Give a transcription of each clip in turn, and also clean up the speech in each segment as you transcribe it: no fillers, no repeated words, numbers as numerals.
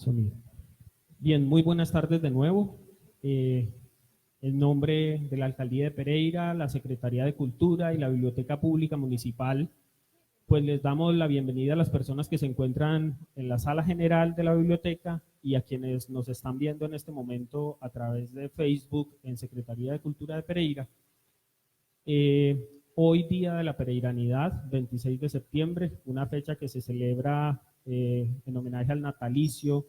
Sonido. Bien, muy buenas tardes de nuevo. En nombre de la Alcaldía de Pereira, la Secretaría de Cultura y la Biblioteca Pública Municipal, pues les damos la bienvenida a las personas que se encuentran en la sala general de la biblioteca y a quienes nos están viendo en este momento a través de Facebook en Secretaría de Cultura de Pereira. Hoy día de la Pereiranidad, 26 de septiembre, una fecha que se celebra en homenaje al natalicio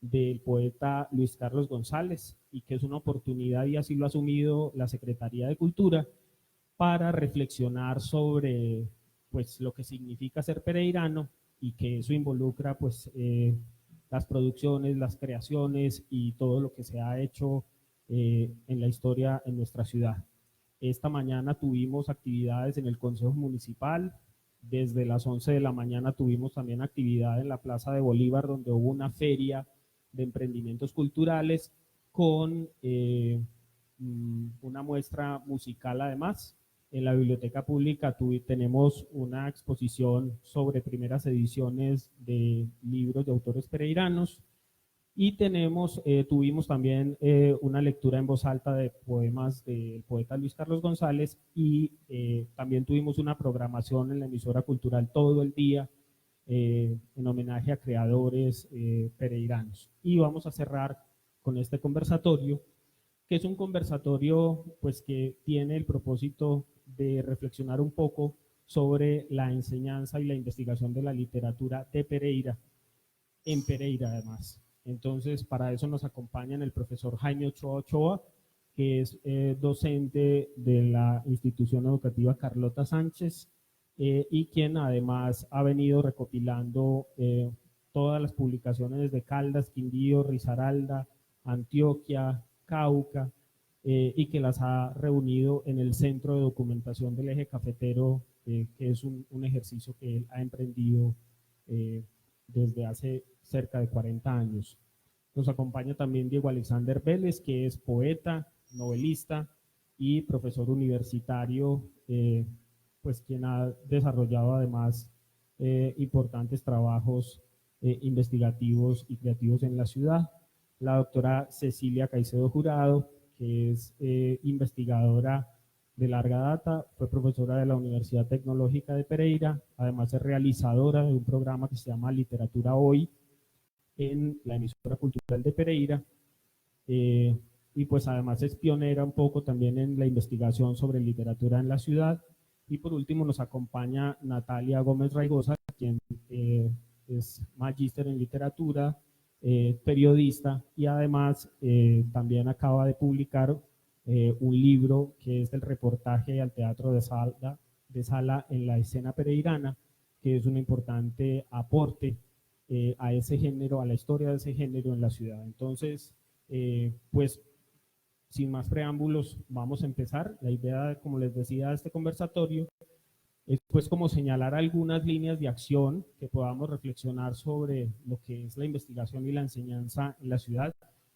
del poeta Luis Carlos González y que es una oportunidad, y así lo ha asumido la Secretaría de Cultura, para reflexionar sobre pues lo que significa ser pereirano y que eso involucra pues las producciones, las creaciones y todo lo que se ha hecho en la historia en nuestra ciudad. Esta mañana tuvimos actividades en el Consejo Municipal. Desde las 11 de la mañana tuvimos también actividad en la Plaza de Bolívar, donde hubo una feria de emprendimientos culturales con una muestra musical además. En la Biblioteca Pública tenemos una exposición sobre primeras ediciones de libros de autores pereiranos. Y tuvimos también una lectura en voz alta de poemas del poeta Luis Carlos González y también tuvimos una programación en la emisora cultural todo el día en homenaje a creadores pereiranos. Y vamos a cerrar con este conversatorio, que es un conversatorio pues, que tiene el propósito de reflexionar un poco sobre la enseñanza y la investigación de la literatura de Pereira, en Pereira además. Entonces, para eso nos acompañan el profesor Jaime Ochoa Ochoa, que es docente de la institución educativa Carlota Sánchez y quien además ha venido recopilando todas las publicaciones desde Caldas, Quindío, Risaralda, Antioquia, Cauca, y que las ha reunido en el Centro de Documentación del Eje Cafetero, que es un ejercicio que él ha emprendido desde hace cerca de 40 años. Nos acompaña también Diego Alexander Vélez, que es poeta, novelista y profesor universitario, pues quien ha desarrollado además importantes trabajos investigativos y creativos en la ciudad. La doctora Cecilia Caicedo Jurado, que es investigadora de larga data, fue profesora de la Universidad Tecnológica de Pereira, además es realizadora de un programa que se llama Literatura Hoy en la emisora cultural de Pereira, y pues además es pionera un poco también en la investigación sobre literatura en la ciudad. Y por último nos acompaña Natalia Gómez Raigosa, quien es magíster en literatura, periodista y además también acaba de publicar un libro que es el reportaje al teatro de sala en la escena pereirana, que es un importante aporte a ese género, a la historia de ese género en la ciudad. Entonces, pues sin más preámbulos, vamos a empezar. La idea, como les decía, de este conversatorio es pues como señalar algunas líneas de acción que podamos reflexionar sobre lo que es la investigación y la enseñanza en la ciudad.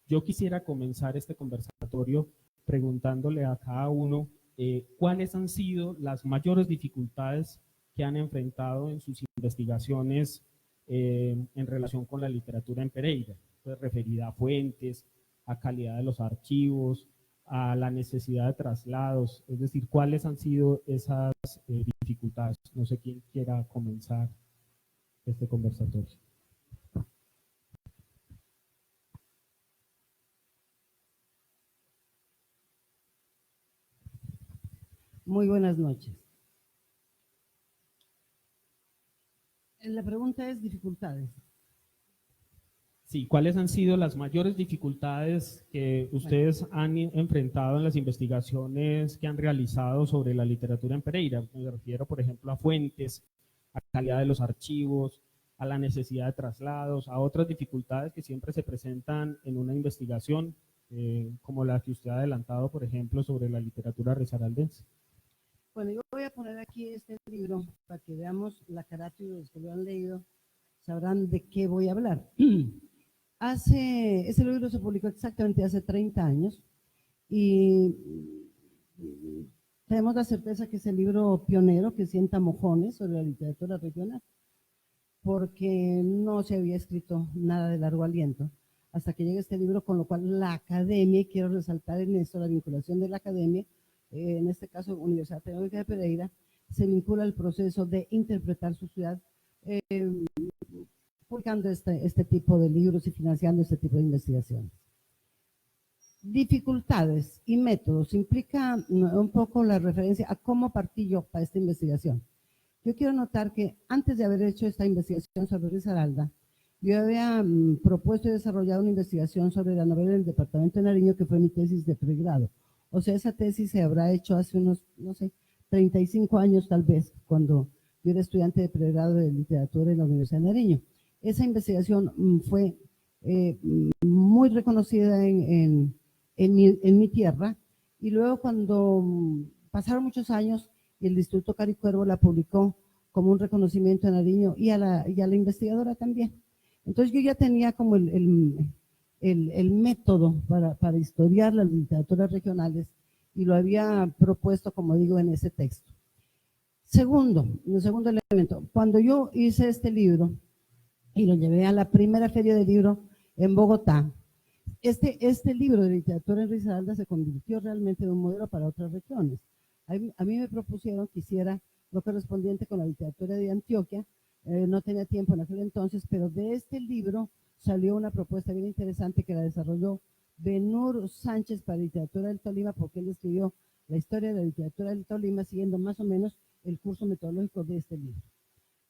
Yo quisiera comenzar este conversatorio preguntándole a cada uno cuáles han sido las mayores dificultades que han enfrentado en sus investigaciones en relación con la literatura en Pereira, pues referida a fuentes, a calidad de los archivos, a la necesidad de traslados, es decir, cuáles han sido esas dificultades. No sé quién quiera comenzar este conversatorio. Muy buenas noches. La pregunta es dificultades. Sí, ¿cuáles han sido las mayores dificultades que ustedes han enfrentado en las investigaciones que han realizado sobre la literatura en Pereira? Me refiero, por ejemplo, a fuentes, a calidad de los archivos, a la necesidad de traslados, a otras dificultades que siempre se presentan en una investigación, como la que usted ha adelantado, por ejemplo, sobre la literatura risaraldense. Bueno, yo voy a poner aquí este libro para que veamos la carátula, los que lo han leído sabrán de qué voy a hablar. Ese libro se publicó exactamente hace 30 años y tenemos la certeza que es el libro pionero que sienta mojones sobre la literatura regional. porque no se había escrito nada de largo aliento hasta que llega este libro, con lo cual la academia, y quiero resaltar en esto la vinculación de la academia, en este caso Universidad Tecnológica de Pereira, se vincula al proceso de interpretar su ciudad, eh, publicando este tipo de libros y financiando este tipo de investigaciones. Dificultades y métodos implica un poco la referencia a cómo partí yo para esta investigación. Yo quiero notar que antes de haber hecho esta investigación sobre Risaralda, yo había propuesto y desarrollado una investigación sobre la novela del departamento de Nariño, que fue mi tesis de pregrado. O sea, esa tesis se habrá hecho hace unos, no sé, 35 años tal vez, cuando yo era estudiante de pregrado de literatura en la Universidad de Nariño. Esa investigación fue muy reconocida en mi tierra, y luego cuando pasaron muchos años, el Instituto Caricuervo la publicó como un reconocimiento a Nariño y a la investigadora también. Entonces yo ya tenía como el método para historiar las literaturas regionales, y lo había propuesto, como digo, en ese texto. El segundo elemento, cuando yo hice este libro y lo llevé a la primera feria del libro en Bogotá, este libro de literatura en Risaralda se convirtió realmente en un modelo para otras regiones. A mí me propusieron que hiciera lo correspondiente con la literatura de Antioquia. No tenía tiempo en aquel entonces, pero de este libro salió una propuesta bien interesante que la desarrolló Benur Sánchez para literatura del Tolima, porque él escribió la historia de la literatura del Tolima siguiendo más o menos el curso metodológico de este libro.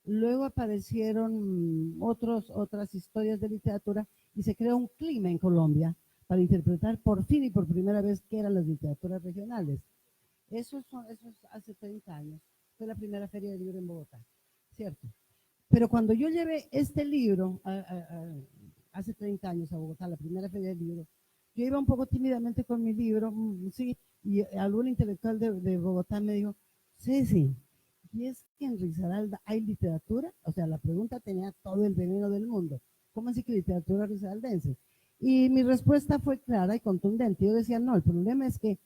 Luego aparecieron otras historias de literatura, y se creó un clima en Colombia para interpretar por fin y por primera vez qué eran las literaturas regionales. Eso es hace 30 años. Fue la primera feria de libro en Bogotá, ¿cierto? Pero cuando yo llevé este libro hace 30 años a Bogotá, la primera feria de libro, yo iba un poco tímidamente con mi libro, sí, y algún intelectual de Bogotá me dijo, Ceci, ¿y es que en Risaralda hay literatura? O sea, la pregunta tenía todo el veneno del mundo. ¿Cómo así que literatura risaraldense? Y mi respuesta fue clara y contundente. Yo decía, no, el problema es que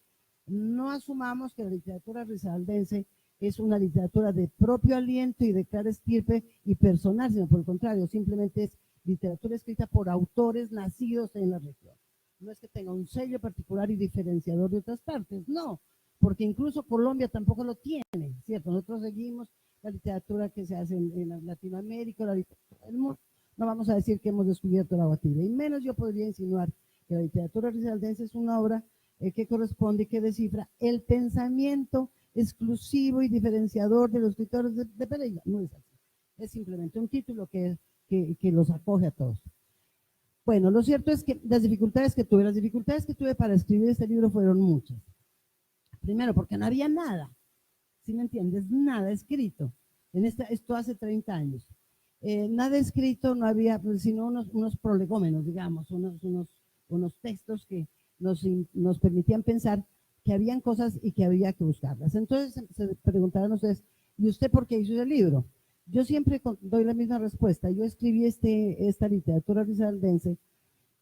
no asumamos que la literatura risaraldense es una literatura de propio aliento y de clara estirpe y personal, sino por el contrario, simplemente es literatura escrita por autores nacidos en la región. No es que tenga un sello particular y diferenciador de otras partes, no, porque incluso Colombia tampoco lo tiene, ¿cierto? Nosotros seguimos la literatura que se hace en Latinoamérica, la literatura del mundo. No vamos a decir que hemos descubierto el agua tibia, y menos yo podría insinuar que la literatura risaraldense es una obra que corresponde, que descifra el pensamiento exclusivo y diferenciador de los escritores de Pereira. No es así. Es simplemente un título que los acoge a todos. Bueno, lo cierto es que las dificultades que tuve para escribir este libro fueron muchas. Primero, porque no había nada, ¿sí me entiendes? Nada escrito. Esto hace 30 años. Nada escrito, no había, pues, sino unos prolegómenos, digamos, unos textos que nos permitían pensar que habían cosas y que había que buscarlas. Entonces se preguntarán ustedes, ¿y usted por qué hizo el libro? Yo siempre doy la misma respuesta. Yo escribí esta literatura risaraldense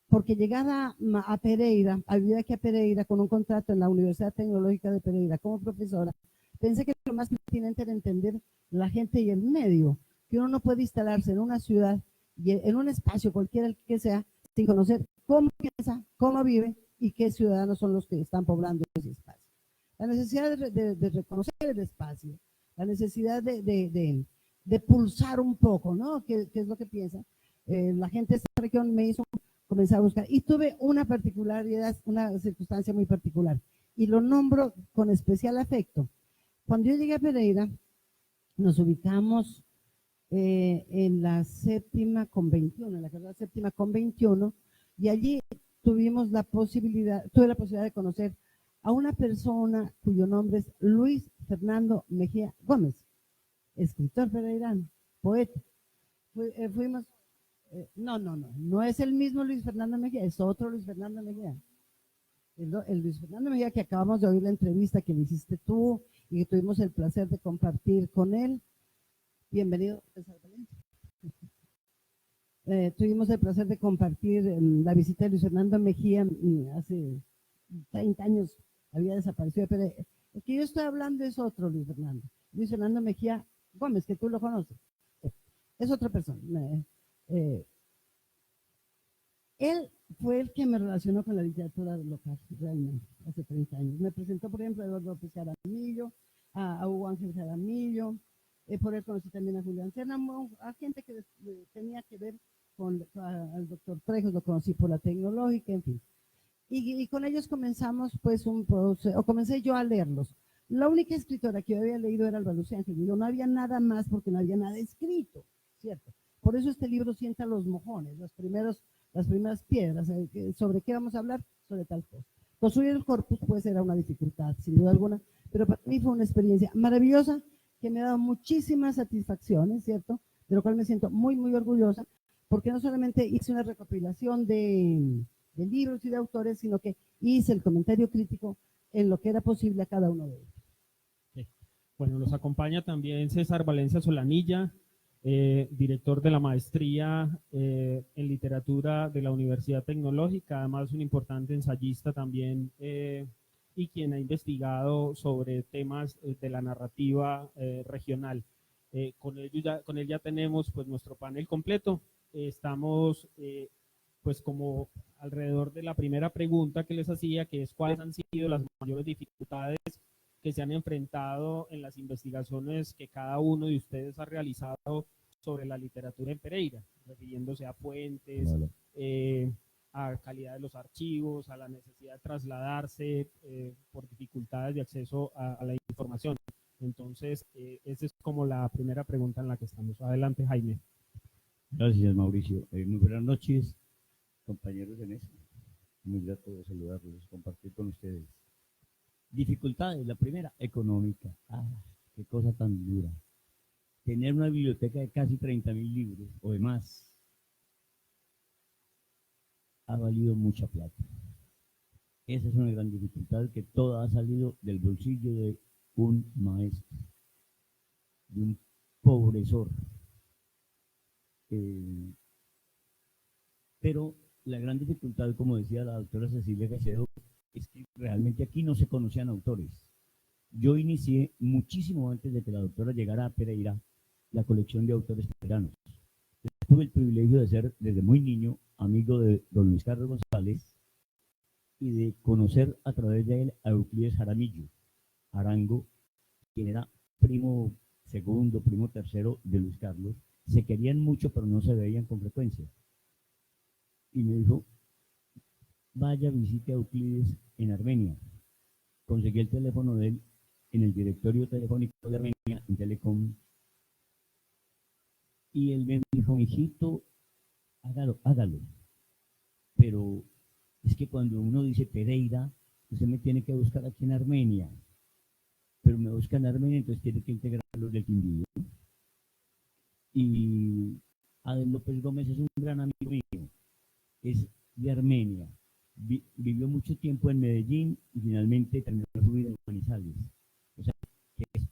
porque llegada a Pereira, vivir aquí a Pereira con un contrato en la Universidad Tecnológica de Pereira como profesora, pensé que lo más pertinente era entender la gente y el medio, que uno no puede instalarse en una ciudad y en un espacio cualquiera que sea sin conocer cómo piensa, cómo vive y qué ciudadanos son los que están poblando ese espacio. La necesidad de reconocer el espacio, la necesidad de pulsar un poco, ¿no? ¿Qué es lo que piensa? La gente de esta región me hizo comenzar a buscar, y tuve una particularidad, una circunstancia muy particular, y lo nombro con especial afecto. Cuando yo llegué a Pereira, nos ubicamos en la séptima con 21, en la carrera séptima con 21, y allí tuve la posibilidad de conocer a una persona cuyo nombre es Luis Fernando Mejía Gómez, escritor pereirano, poeta. Fuimos, no es el mismo Luis Fernando Mejía, es otro Luis Fernando Mejía. El Luis Fernando Mejía que acabamos de oír la entrevista que le hiciste tú y que tuvimos el placer de compartir con él. Bienvenido, César Valencia. Tuvimos el placer de compartir la visita de Luis Fernando Mejía hace 30 años, había desaparecido, pero el que yo estoy hablando es otro Luis Fernando Mejía Gómez, que tú lo conoces. es otra persona. Eh, Él fue el que me relacionó con la literatura local, realmente, hace 30 años. Me presentó, por ejemplo, a Eduardo López Jaramillo, a Hugo Ángel Jaramillo, por él conocí también a Julián Serna, a gente que tenía que ver al doctor Trejos, lo conocí por la tecnológica, en fin. Y con ellos comenzamos, pues, un proceso, o comencé yo a leerlos. La única escritora que yo había leído era Alba Lucía Ángel, no había nada más porque no había nada escrito, ¿cierto? Por eso este libro sienta los mojones, las primeras piedras. ¿Sobre qué vamos a hablar? Sobre tal cosa. Construir el corpus pues era una dificultad, sin duda alguna, pero para mí fue una experiencia maravillosa que me ha dado muchísimas satisfacciones, ¿cierto? De lo cual me siento muy, muy orgullosa, porque no solamente hice una recopilación de libros y de autores, sino que hice el comentario crítico en lo que era posible a cada uno de ellos. Sí. Bueno, nos acompaña también César Valencia Solanilla, director de la maestría en literatura de la Universidad Tecnológica, además un importante ensayista también y quien ha investigado sobre temas de la narrativa regional. Con él ya tenemos pues nuestro panel completo. Estamos pues como alrededor de la primera pregunta que les hacía, que es cuáles han sido las mayores dificultades que se han enfrentado en las investigaciones que cada uno de ustedes ha realizado sobre la literatura en Pereira, refiriéndose a fuentes, Vale. a calidad de los archivos, a la necesidad de trasladarse por dificultades de acceso a la información. Entonces, esa es como la primera pregunta en la que estamos. Adelante, Jaime. Gracias, Mauricio. Muy buenas noches, compañeros de mesa. Muy grato de saludarlos, compartir con ustedes. Dificultades, la primera, económica. Qué cosa tan dura. Tener una biblioteca de casi 30.000 libros o de más ha valido mucha plata. Esa es una gran dificultad, que toda ha salido del bolsillo de un maestro, de un pobresor. Pero la gran dificultad, como decía la doctora Cecilia Caicedo, es que realmente aquí no se conocían autores. Yo inicié muchísimo antes de que la doctora llegara a Pereira la colección de autores peruanos. Tuve el privilegio de ser desde muy niño amigo de don Luis Carlos González y de conocer a través de él a Euclides Jaramillo Arango, quien era primo segundo, primo tercero de Luis Carlos. Se querían mucho, pero no se veían con frecuencia. Y me dijo, vaya, visite a Euclides en Armenia. Conseguí el teléfono de él en el directorio telefónico de Armenia, en Telecom, y él me dijo, hijito, hágalo, hágalo. Pero es que cuando uno dice Pereira, usted me tiene que buscar aquí en Armenia. Pero me busca en Armenia, entonces tiene que integrar los del Quindío. Y Adel López Gómez es un gran amigo mío, es de Armenia. Vivió mucho tiempo en Medellín y finalmente terminó su vida en Manizales. O sea, que es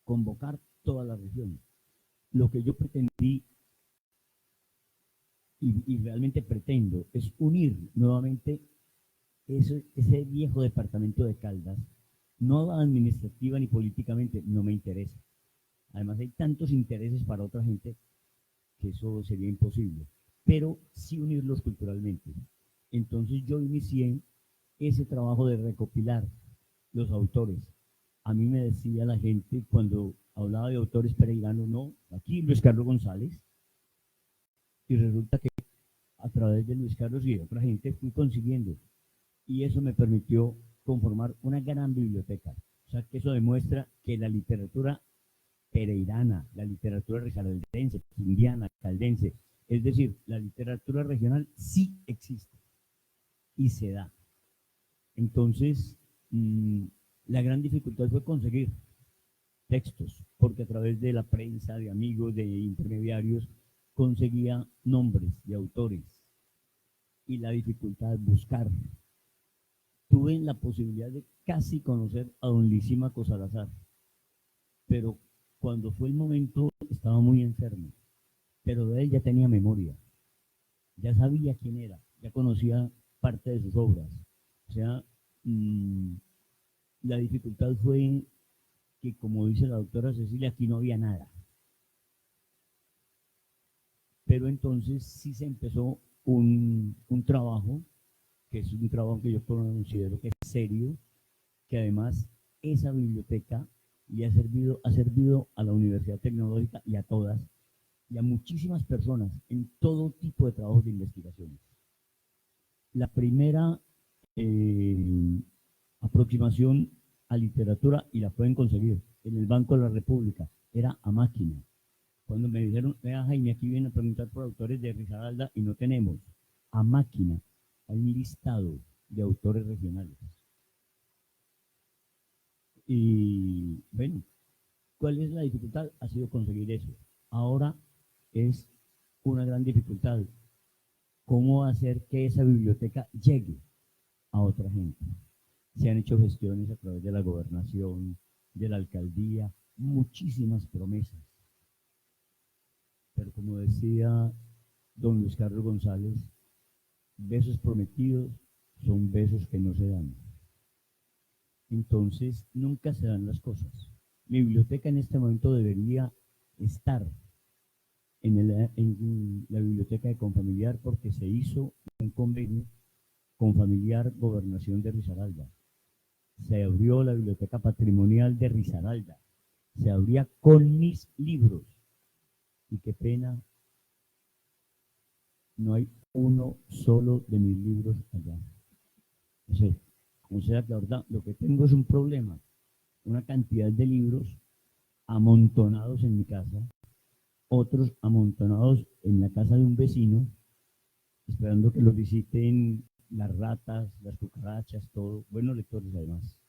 convocar toda la región. Lo que yo pretendí y realmente pretendo es unir nuevamente ese viejo departamento de Caldas. No administrativa ni políticamente, no me interesa. Además hay tantos intereses para otra gente que eso sería imposible, pero sí unirlos culturalmente. Entonces yo inicié ese trabajo de recopilar los autores. A mí me decía la gente cuando hablaba de autores pereiranos, no, aquí Luis Carlos González, y resulta que a través de Luis Carlos y de otra gente fui consiguiendo, y eso me permitió conformar una gran biblioteca. O sea que eso demuestra que la literatura pereirana, la literatura risaraldense, quindiana, caldense, es decir, la literatura regional sí existe y se da. Entonces, la gran dificultad fue conseguir textos, porque a través de la prensa, de amigos, de intermediarios, conseguía nombres de autores. Y la dificultad buscar. Tuve la posibilidad de casi conocer a don Lisímaco Salazar, pero cuando fue el momento estaba muy enfermo, pero de él ya tenía memoria, ya sabía quién era, ya conocía parte de sus obras. O sea, la dificultad fue que, como dice la doctora Cecilia, aquí no había nada. pero entonces sí se empezó un trabajo, que es un trabajo que yo considero que es serio, que además esa biblioteca le ha servido a la Universidad Tecnológica y a todas, y a muchísimas personas en todo tipo de trabajos de investigación. La primera aproximación a literatura, y la pueden conseguir en el Banco de la República, era a máquina. Cuando me dijeron, vea Jaime, aquí vienen a preguntar por autores de Risaralda y no tenemos, a máquina, hay un listado de autores regionales. Y bueno, ¿cuál es la dificultad? Ha sido conseguir eso. Ahora es una gran dificultad. ¿Cómo hacer que esa biblioteca llegue a otra gente? Se han hecho gestiones a través de la gobernación, de la alcaldía, muchísimas promesas. Pero como decía don Luis Carlos González, besos prometidos son besos que no se dan. Entonces, nunca se dan las cosas. Mi biblioteca en este momento debería estar en la biblioteca de Confamiliar porque se hizo un convenio con Familiar Gobernación de Risaralda. Se abrió la biblioteca patrimonial de Risaralda. Se abría con mis libros. Y qué pena, no hay uno solo de mis libros allá. O sea que ahorita lo que tengo es un problema, una cantidad de libros amontonados en mi casa, otros amontonados en la casa de un vecino, esperando que los visiten las ratas, las cucarachas, todo, buenos lectores además.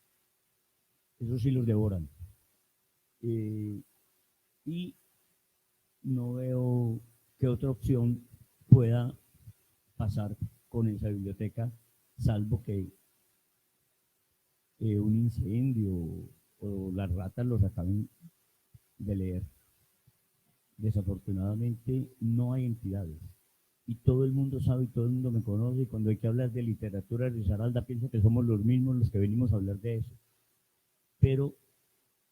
Eso sí los devoran. Y no veo qué otra opción pueda pasar con esa biblioteca, salvo que un incendio o las ratas los acaben de leer. Desafortunadamente no hay entidades. Y todo el mundo sabe y todo el mundo me conoce. Y cuando hay que hablar de literatura de Risaralda, pienso que somos los mismos los que venimos a hablar de eso. Pero,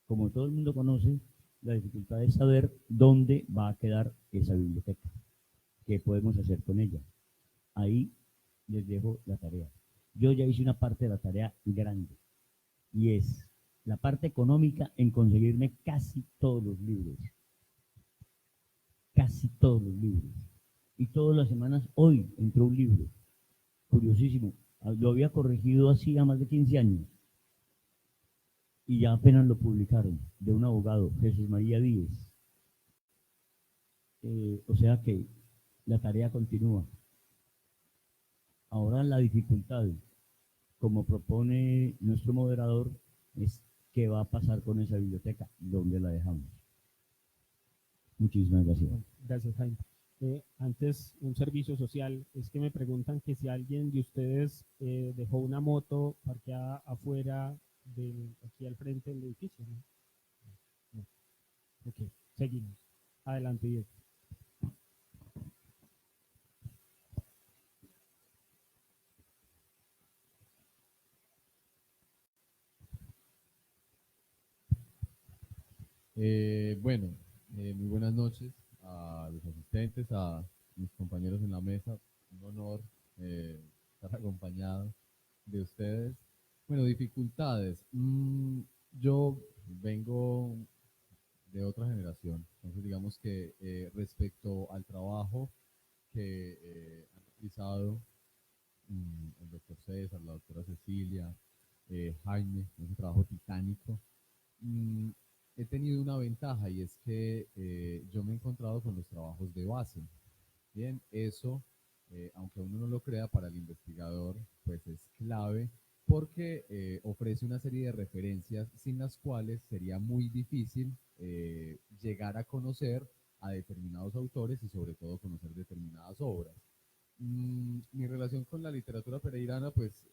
como todo el mundo conoce, la dificultad es saber dónde va a quedar esa biblioteca. ¿Qué podemos hacer con ella? Ahí les dejo la tarea. Yo ya hice una parte de la tarea grande. Y es la parte económica en conseguirme casi todos los libros. Casi todos los libros. Y todas las semanas, hoy entró un libro, curiosísimo, lo había corregido así a más de 15 años, y ya apenas lo publicaron, de un abogado, Jesús María Díez. O sea que la tarea continúa. Ahora la dificultad, como propone nuestro moderador, es qué va a pasar con esa biblioteca, dónde la dejamos. Muchísimas gracias. Gracias, Jaime. Antes, un servicio social, es que me preguntan que si alguien de ustedes dejó una moto parqueada afuera, aquí al frente del edificio, ¿no? No. Ok, seguimos. Adelante, Diego. Muy buenas noches a los asistentes, a mis compañeros en la mesa. Un honor estar acompañado de ustedes. Bueno, dificultades. Yo vengo de otra generación, entonces digamos que respecto al trabajo que han realizado el doctor César, la doctora Cecilia, Jaime, ese trabajo titánico, mm, he tenido una ventaja y es que yo me he encontrado con los trabajos de base. Bien, eso, aunque uno no lo crea, para el investigador, pues es clave porque ofrece una serie de referencias sin las cuales sería muy difícil llegar a conocer a determinados autores y sobre todo conocer determinadas obras. Mi relación con la literatura pereirana, pues,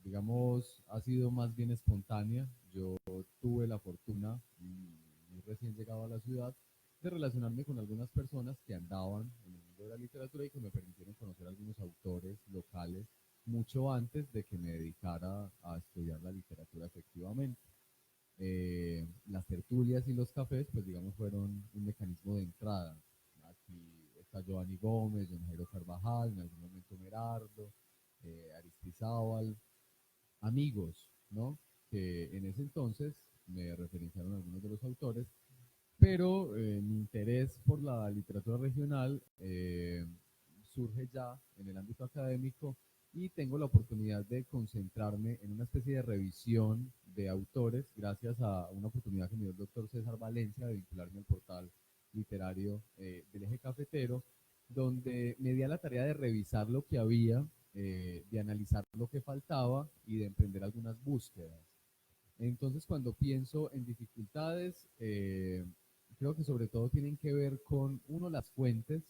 digamos, ha sido más bien espontánea. Yo tuve la fortuna, muy recién llegado a la ciudad, de relacionarme con algunas personas que andaban en el mundo de la literatura y que me permitieron conocer algunos autores locales mucho antes de que me dedicara a estudiar la literatura efectivamente. Las tertulias y los cafés, pues digamos, fueron un mecanismo de entrada. Aquí está Giovanni Gómez, John Jairo Carvajal, en algún momento Merardo, Aristizábal, amigos, ¿no? Que en ese entonces me referenciaron algunos de los autores, pero mi interés por la literatura regional surge ya en el ámbito académico y tengo la oportunidad de concentrarme en una especie de revisión de autores gracias a una oportunidad que me dio el doctor César Valencia de vincularme al portal literario del Eje Cafetero, donde me di a la tarea de revisar lo que había, de analizar lo que faltaba y de emprender algunas búsquedas. Entonces, cuando pienso en dificultades, creo que sobre todo tienen que ver con, uno, las fuentes.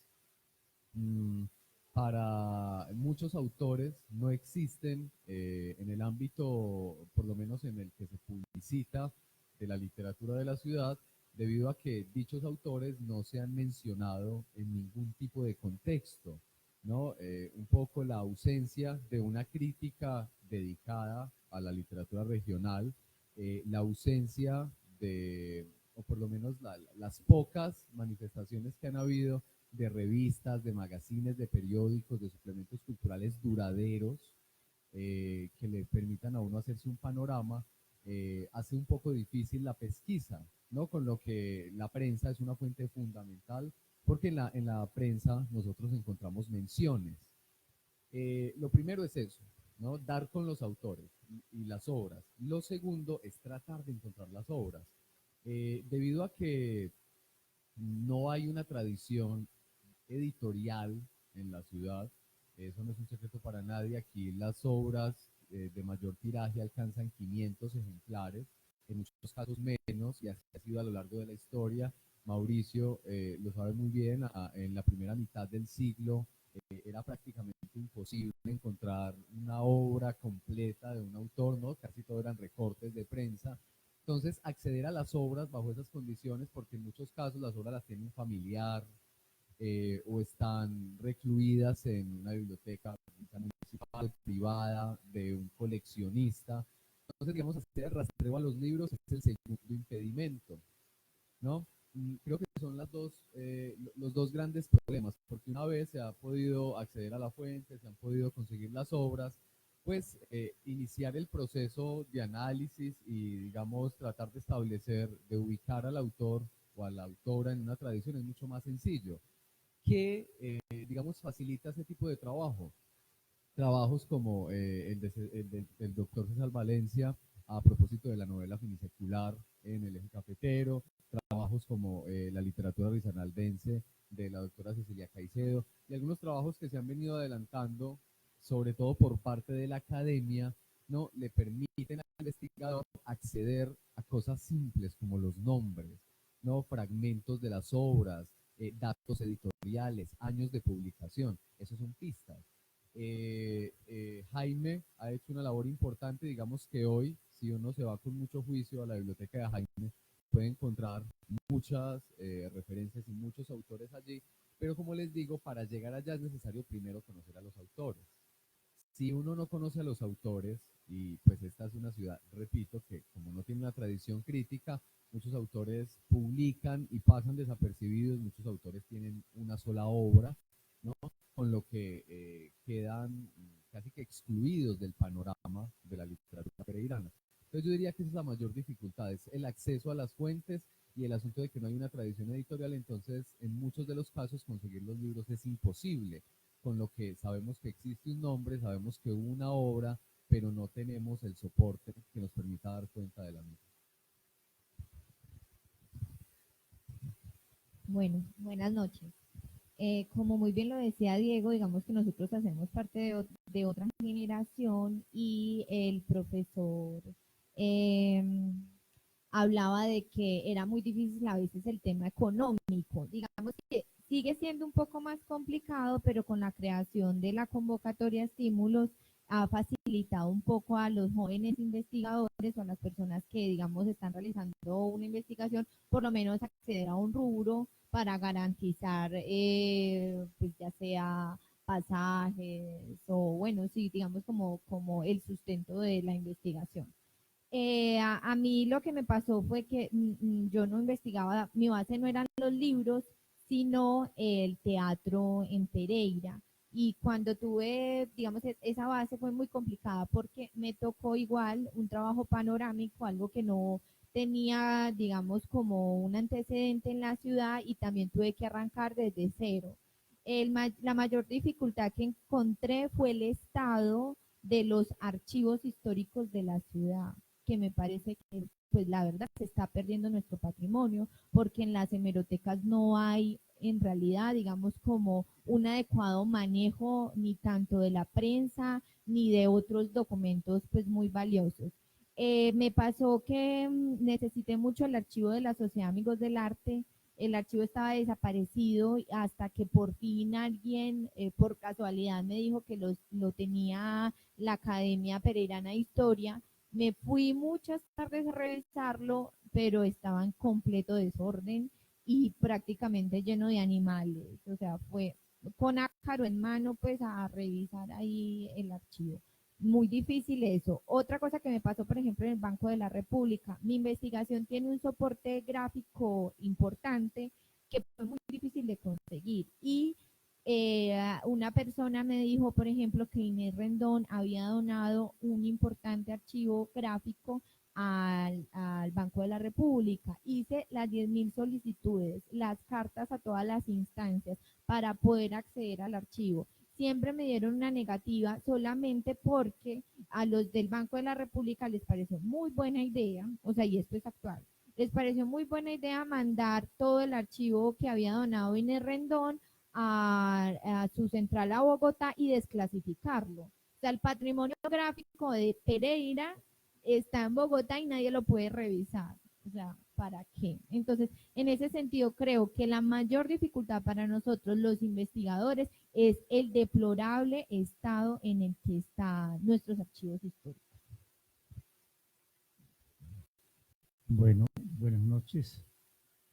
Mm, para muchos autores no existen en el ámbito, por lo menos en el que se publicita, de la literatura de la ciudad, debido a que dichos autores no se han mencionado en ningún tipo de contexto, ¿no? Un poco la ausencia de una crítica dedicada a la literatura regional, la ausencia de, o por lo menos las pocas manifestaciones que han habido de revistas, de magazines, de periódicos, de suplementos culturales duraderos que le permitan a uno hacerse un panorama, hace un poco difícil la pesquisa, ¿no? Con lo que la prensa es una fuente fundamental, porque en la prensa nosotros encontramos menciones. Lo primero es eso, ¿no? Dar con los autores y las obras. Lo segundo es tratar de encontrar las obras. Debido a que no hay una tradición editorial en la ciudad, eso no es un secreto para nadie, aquí las obras de mayor tiraje alcanzan 500 ejemplares, en muchos casos menos, y así ha sido a lo largo de la historia. Mauricio lo sabe muy bien, en la primera mitad del siglo era prácticamente imposible encontrar una obra completa de un autor, ¿no? Casi todo eran recortes de prensa. Entonces, acceder a las obras bajo esas condiciones, porque en muchos casos las obras las tiene un familiar, o están recluidas en una biblioteca municipal, privada, de un coleccionista. Entonces, digamos, hacer el rastreo a los libros es el segundo impedimento, ¿no? Creo que son los dos grandes problemas, porque una vez se ha podido acceder a la fuente, se han podido conseguir las obras, pues iniciar el proceso de análisis y, digamos, tratar de establecer, de ubicar al autor o a la autora en una tradición es mucho más sencillo. Que, digamos, facilita ese tipo de trabajo. Trabajos como el doctor César Valencia a propósito de la novela finisecular en el Eje Cafetero, trabajos como la literatura risaraldense de la doctora Cecilia Caicedo, y algunos trabajos que se han venido adelantando, sobre todo por parte de la academia, ¿no? Le permiten al investigador acceder a cosas simples como los nombres, ¿no? Fragmentos de las obras, datos editoriales, años de publicación, eso son pistas. Jaime ha hecho una labor importante, digamos que hoy, si uno se va con mucho juicio a la biblioteca de Jaime, puede encontrar muchas referencias y muchos autores allí, pero como les digo, para llegar allá es necesario primero conocer a los autores. Si uno no conoce a los autores, y pues esta es una ciudad, repito, que como no tiene una tradición crítica, muchos autores publican y pasan desapercibidos, muchos autores tienen una sola obra, ¿no? Con lo que quedan casi que excluidos del panorama de la literatura pereirana. Entonces yo diría que esa es la mayor dificultad, es el acceso a las fuentes y el asunto de que no hay una tradición editorial, entonces en muchos de los casos conseguir los libros es imposible, con lo que sabemos que existe un nombre, sabemos que hubo una obra, pero no tenemos el soporte que nos permita dar cuenta de la misma. Bueno, buenas noches. Como muy bien lo decía Diego, digamos que nosotros hacemos parte de otra generación y el profesor eh, hablaba de que era muy difícil a veces el tema económico. Digamos que sigue siendo un poco más complicado, pero con la creación de la convocatoria de estímulos ha facilitado un poco a los jóvenes investigadores o a las personas que, digamos, están realizando una investigación, por lo menos acceder a un rubro para garantizar, pues ya sea pasajes o, bueno, sí, digamos, como el sustento de la investigación. A mí lo que me pasó fue que yo no investigaba, mi base no eran los libros, sino el teatro en Pereira. Y cuando tuve, digamos, esa base fue muy complicada porque me tocó igual un trabajo panorámico, algo que no tenía, digamos, como un antecedente en la ciudad y también tuve que arrancar desde cero. La mayor dificultad que encontré fue el estado de los archivos históricos de la ciudad, que me parece que, pues la verdad, se está perdiendo nuestro patrimonio, porque en las hemerotecas no hay en realidad, digamos, como un adecuado manejo ni tanto de la prensa ni de otros documentos pues muy valiosos. Me pasó que necesité mucho el archivo de la Sociedad Amigos del Arte. El archivo estaba desaparecido hasta que por fin alguien, por casualidad, me dijo que lo tenía la Academia Pereirana de Historia. Me fui muchas tardes a revisarlo, pero estaba en completo desorden y prácticamente lleno de animales. O sea, fue con ácaro en mano, pues a revisar ahí el archivo. Muy difícil eso. Otra cosa que me pasó, por ejemplo, en el Banco de la República, mi investigación tiene un soporte gráfico importante que fue muy difícil de conseguir. Y una persona me dijo, por ejemplo, que Inés Rendón había donado un importante archivo gráfico al Banco de la República. Hice las 10.000 solicitudes, las cartas a todas las instancias para poder acceder al archivo. Siempre me dieron una negativa solamente porque a los del Banco de la República les pareció muy buena idea, o sea, y esto es actual, les pareció muy buena idea mandar todo el archivo que había donado Inés Rendón a su central a Bogotá y desclasificarlo. O sea, el patrimonio gráfico de Pereira está en Bogotá y nadie lo puede revisar. O sea, ¿para qué? Entonces, en ese sentido, creo que la mayor dificultad para nosotros, los investigadores, es el deplorable estado en el que están nuestros archivos históricos. Bueno, buenas noches.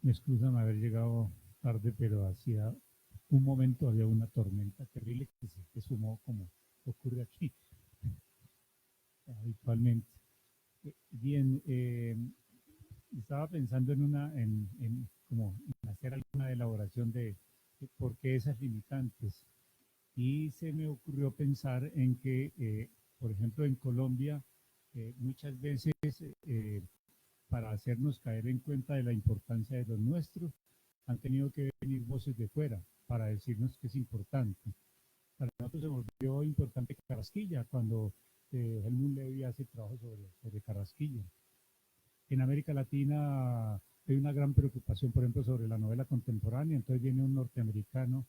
Me excusan haber llegado tarde, pero hacía un momento había una tormenta terrible que sumó como ocurre aquí habitualmente. Bien, estaba pensando como en hacer alguna elaboración de por qué esas limitantes y se me ocurrió pensar en que, por ejemplo, en Colombia muchas veces para hacernos caer en cuenta de la importancia de los nuestros, han tenido que venir voces de fuera para decirnos que es importante. Para nosotros se volvió importante Carrasquilla cuando Helmut Levy hace trabajo sobre Carrasquilla. En América Latina hay una gran preocupación, por ejemplo, sobre la novela contemporánea, entonces viene un norteamericano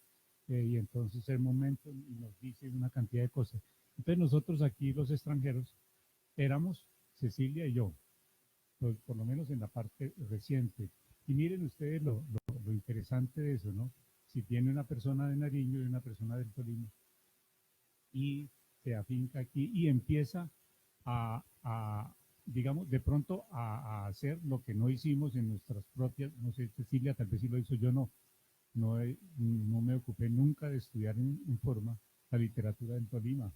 y entonces el momento y nos dice una cantidad de cosas. Entonces nosotros aquí, los extranjeros, éramos Cecilia y yo, por lo menos en la parte reciente. Y miren ustedes lo interesante de eso, ¿no? Si tiene una persona de Nariño y una persona del Tolima y se afinca aquí y empieza a digamos, de pronto a hacer lo que no hicimos en nuestras propias, no sé, Cecilia tal vez sí lo hizo, yo no, no me ocupé nunca de estudiar en forma la literatura del Tolima.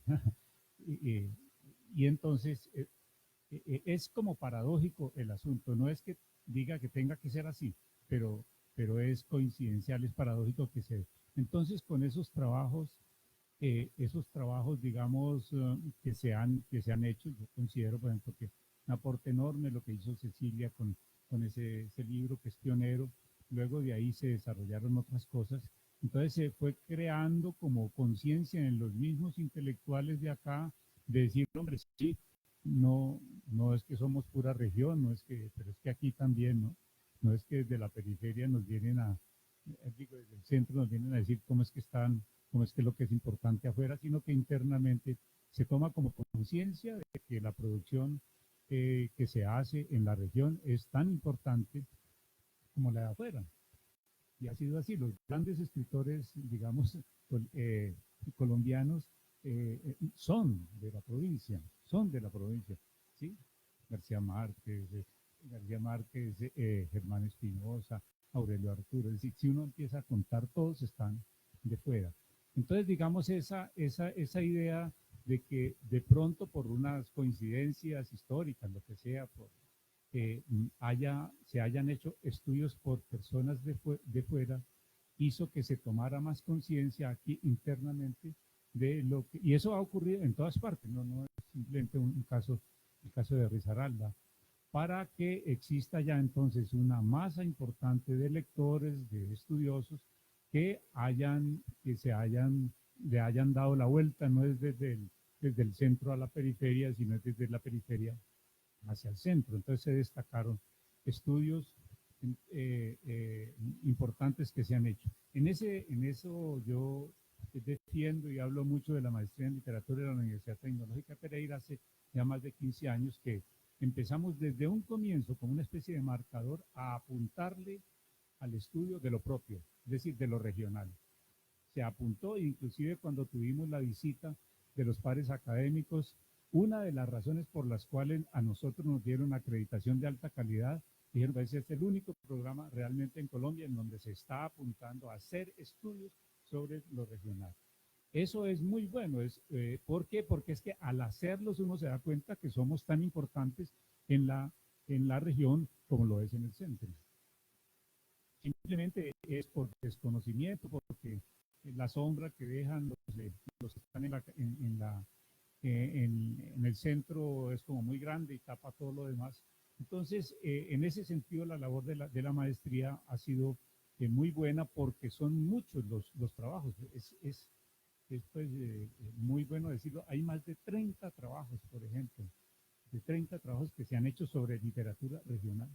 y, y entonces es como paradójico el asunto, no es que diga que tenga que ser así, pero es coincidencial, es paradójico que se... Entonces, con esos trabajos, digamos, que se han hecho, yo considero, por ejemplo, que un aporte enorme lo que hizo Cecilia con ese libro que es pionero, luego de ahí se desarrollaron otras cosas, entonces se fue creando como conciencia en los mismos intelectuales de acá, de decir, hombre, sí, no es que somos pura región, pero es que aquí también, ¿no? No es que desde la periferia nos vienen digo, desde el centro nos vienen a decir cómo es que lo que es importante afuera, sino que internamente se toma como conciencia de que la producción que se hace en la región es tan importante como la de afuera. Y ha sido así, los grandes escritores, digamos, colombianos, son de la provincia, ¿sí? García Márquez, Germán Espinosa, Aurelio Arturo, es decir, si uno empieza a contar, todos están de fuera. Entonces, digamos, esa idea de que de pronto por unas coincidencias históricas, lo que sea, se hayan hecho estudios por personas de fuera, hizo que se tomara más conciencia aquí internamente de lo que, y eso ha ocurrido en todas partes, no es simplemente un caso, el caso de Risaralda, para que exista ya entonces una masa importante de lectores, de estudiosos le hayan dado la vuelta, no es desde el centro a la periferia, sino es desde la periferia hacia el centro. Entonces se destacaron estudios importantes que se han hecho. En eso yo defiendo y hablo mucho de la maestría en literatura de la Universidad Tecnológica de Pereira hace ya más de 15 años, que empezamos desde un comienzo como una especie de marcador a apuntarle al estudio de lo propio, es decir, de lo regional. Se apuntó, inclusive cuando tuvimos la visita de los pares académicos, una de las razones por las cuales a nosotros nos dieron acreditación de alta calidad, dijeron, ese es el único programa realmente en Colombia en donde se está apuntando a hacer estudios sobre lo regional. Eso es muy bueno. ¿Por qué? Porque es que al hacerlos uno se da cuenta que somos tan importantes en la región como lo es en el centro. Simplemente es por desconocimiento, porque la sombra que dejan los que están en el centro es como muy grande y tapa todo lo demás. Entonces, en ese sentido, la labor de la maestría ha sido muy buena porque son muchos los trabajos. Es pues, muy bueno decirlo. Hay más de 30 trabajos, por ejemplo, de 30 trabajos que se han hecho sobre literatura regional.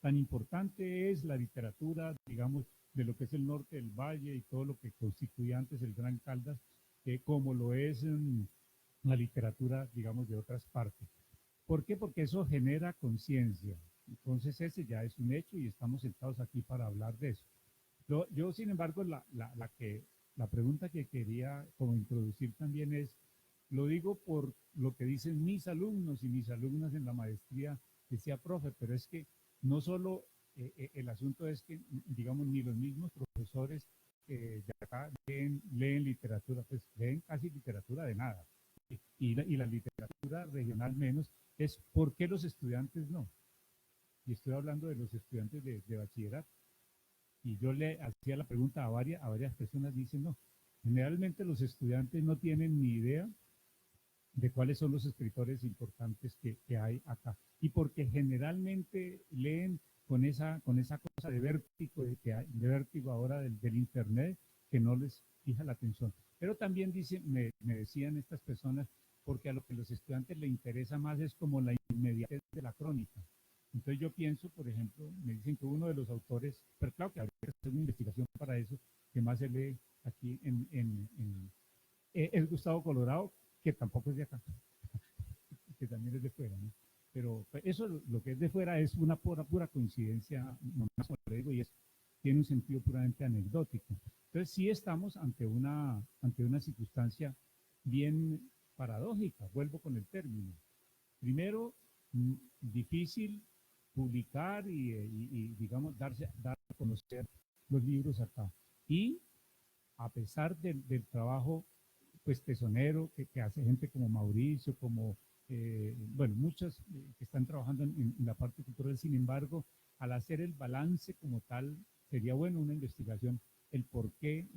Tan importante es la literatura, digamos, de lo que es el norte del valle y todo lo que constituía antes el Gran Caldas, como lo es la literatura, digamos, de otras partes. ¿Por qué? Porque eso genera conciencia. Entonces ese ya es un hecho y estamos sentados aquí para hablar de eso. Yo sin embargo, la pregunta que quería como introducir también es, lo digo por lo que dicen mis alumnos y mis alumnas en la maestría, decía, profe, pero es que no solo el asunto es que, digamos, ni los mismos profesores de acá leen literatura, pues leen casi literatura de nada. Y la literatura regional menos, es por qué los estudiantes no. Y estoy hablando de los estudiantes de bachillerato. Y yo le hacía la pregunta a varias personas, dicen no. Generalmente los estudiantes no tienen ni idea de cuáles son los escritores importantes que hay acá. Y porque generalmente leen con esa cosa de vértigo ahora del Internet, que no les fija la atención. Pero también me decían estas personas, porque a lo que los estudiantes les interesa más es como la inmediatez de la crónica. Entonces yo pienso, por ejemplo, me dicen que uno de los autores, pero claro que habría que hacer una investigación para eso, que más se lee aquí es Gustavo Colorado, que tampoco es de acá, que también es de fuera, ¿no? Pero eso, lo que es de fuera es una pura coincidencia, no más como le digo, y tiene un sentido puramente anecdótico. Entonces sí estamos ante una circunstancia bien paradójica, vuelvo con el término. Primero, difícil publicar y digamos, dar a conocer los libros acá. Y a pesar del trabajo pues tesonero que hace gente como Mauricio, como, bueno, muchos que están trabajando en la parte cultural. Sin embargo, al hacer el balance como tal, sería bueno una investigación, el por qué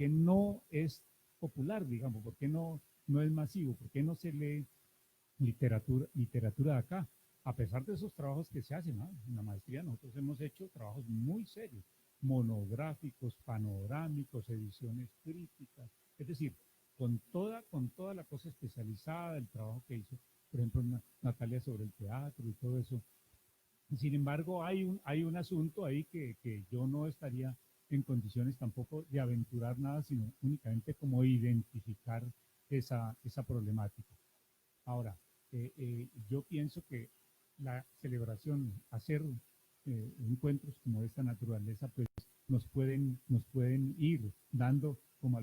no es popular, digamos, por qué no es masivo, por qué no se lee literatura de acá, a pesar de esos trabajos que se hacen, ¿no? En la maestría nosotros hemos hecho trabajos muy serios, monográficos, panorámicos, ediciones críticas, es decir, con toda la cosa especializada del trabajo que hizo, por ejemplo, Natalia sobre el teatro y todo eso. Sin embargo, hay un asunto ahí que yo no estaría en condiciones tampoco de aventurar nada, sino únicamente como identificar esa problemática. Ahora, yo pienso que la celebración, hacer encuentros como de esta naturaleza, pues nos pueden ir dando como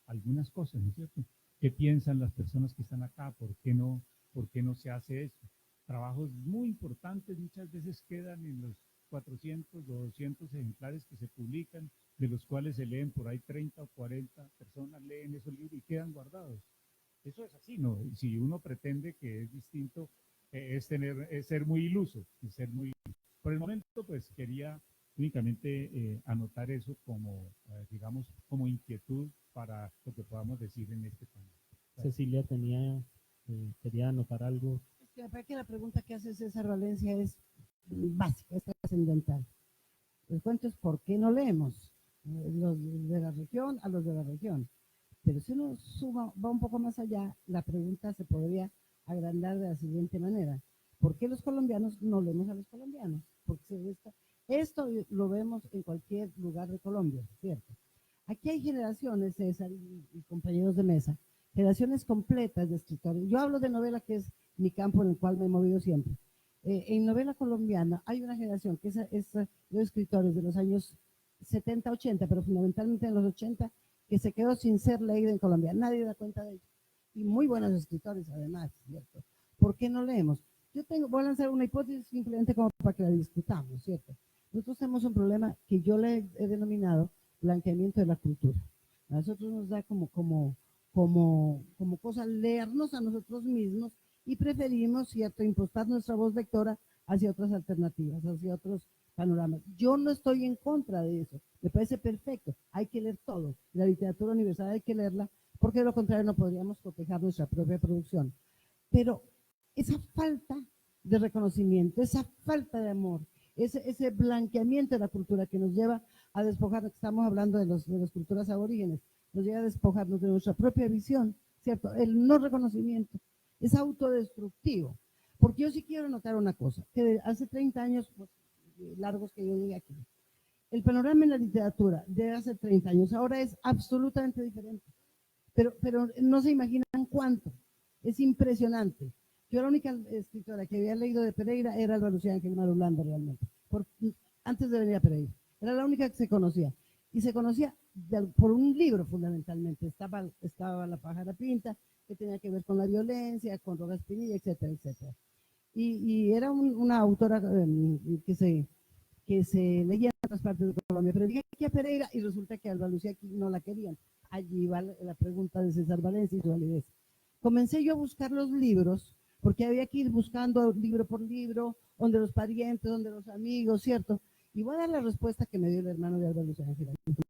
algunas cosas, ¿no es cierto? ¿Qué piensan las personas que están acá? ¿Por qué no se hace eso? Trabajos muy importantes muchas veces quedan en los 400 o 200 ejemplares que se publican, de los cuales se leen por ahí 30 o 40 personas leen esos libros y quedan guardados. Eso es así, ¿no? Si uno pretende que es distinto, es ser muy iluso, Por el momento, pues quería únicamente anotar eso como, digamos, como inquietud para lo que podamos decir en este panel. Cecilia quería anotar algo. Es que me parece que la pregunta que hace César Valencia es básica, es trascendental. El cuento es ¿por qué no leemos? Los de la región a los de la región. Pero si uno va un poco más allá, la pregunta se podría agrandar de la siguiente manera. ¿Por qué los colombianos no leemos a los colombianos? Porque esto lo vemos en cualquier lugar de Colombia, ¿cierto? Aquí hay generaciones, César y compañeros de mesa, generaciones completas de escritores. Yo hablo de novela, que es mi campo en el cual me he movido siempre. En novela colombiana hay una generación que es de escritores de los años 70, 80, pero fundamentalmente en los 80, que se quedó sin ser leída en Colombia. Nadie da cuenta de ello. Y muy buenos escritores, además, ¿cierto? ¿Por qué no leemos? Voy a lanzar una hipótesis simplemente como para que la discutamos, ¿cierto? Nosotros tenemos un problema que yo le he denominado blanqueamiento de la cultura. A nosotros nos da como cosa leernos a nosotros mismos y preferimos, ¿cierto?, impostar nuestra voz lectora hacia otras alternativas, hacia otros panoramas. Yo no estoy en contra de eso, me parece perfecto, hay que leer todo, la literatura universal hay que leerla, porque de lo contrario no podríamos cotejar nuestra propia producción. Pero esa falta de reconocimiento, esa falta de amor, ese blanqueamiento de la cultura que nos lleva a despojarnos, estamos hablando de las culturas aborígenes, nos lleva a despojarnos de nuestra propia visión, ¿cierto? El no reconocimiento es autodestructivo. Porque yo sí quiero notar una cosa, que hace 30 años, pues, largos que yo llegué aquí, el panorama en la literatura de hace 30 años ahora es absolutamente diferente. Pero no se imaginan cuánto. Es impresionante. Yo la única escritora que había leído de Pereira era Alba Lucía Ángel Marulanda realmente, antes de venir a Pereira. Era la única que se conocía. Y se conocía por un libro fundamentalmente. Estaba La pájara pinta, que tenía que ver con la violencia, con Rojas Pinilla, etcétera, etcétera. Y era una autora que se leía en otras partes de Colombia, pero llegué aquí a Pereira y resulta que Alba Lucía aquí no la querían. Allí va la pregunta de César Valencia y su validez. Comencé yo a buscar los libros, porque había que ir buscando libro por libro, donde los parientes, donde los amigos, ¿cierto? Y voy a dar la respuesta que me dio el hermano de Alba Lucía Ángel,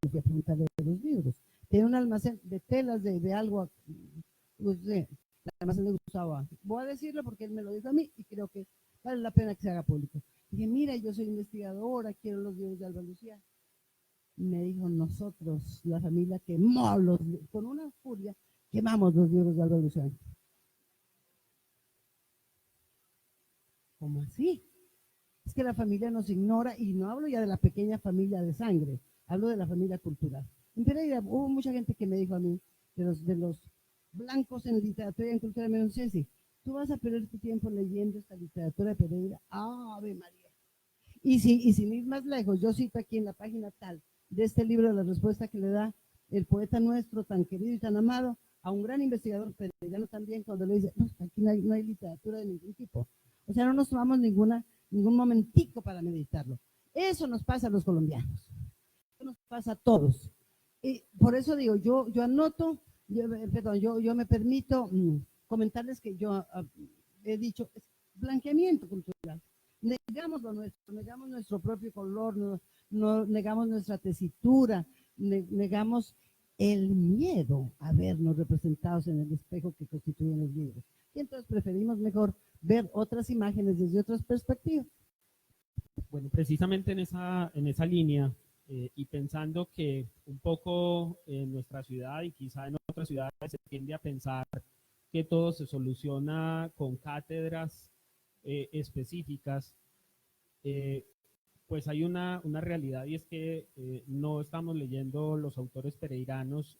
fui a preguntarle de los libros. Tiene un almacén de telas, de algo, pues, el almacén de Gustavo Ángel. Voy a decirlo porque él me lo dijo a mí y creo que vale la pena que se haga público. Dije, mira, yo soy investigadora, quiero los libros de Alba Lucía. Me dijo, nosotros, la familia, quemó con una furia, quemamos los libros de Alba Lucía. ¿Cómo así? Es que la familia nos ignora, y no hablo ya de la pequeña familia de sangre, hablo de la familia cultural. En Pereira hubo mucha gente que me dijo a mí, de los blancos en literatura y en cultura, me dijo, sí, tú vas a perder tu tiempo leyendo esta literatura de Pereira. ¡Ave María! Y sin ir más lejos, yo cito aquí en la página tal de este libro la respuesta que le da el poeta nuestro tan querido y tan amado a un gran investigador pereirano también, cuando le dice, no, aquí no hay literatura de ningún tipo. O sea, no nos tomamos ningún momentico para meditarlo. Eso nos pasa a los colombianos. Eso nos pasa a todos. Y por eso digo, yo anoto, yo me permito comentarles que yo he dicho, es blanqueamiento cultural. Negamos lo nuestro, negamos nuestro propio color, negamos nuestra tesitura, negamos el miedo a vernos representados en el espejo que constituyen los libros. Y entonces preferimos mejor ver otras imágenes desde otras perspectivas. Bueno, precisamente en esa línea, y pensando que un poco en nuestra ciudad y quizá en otras ciudades se tiende a pensar que todo se soluciona con cátedras específicas, pues hay una realidad, y es que no estamos leyendo los autores pereiranos,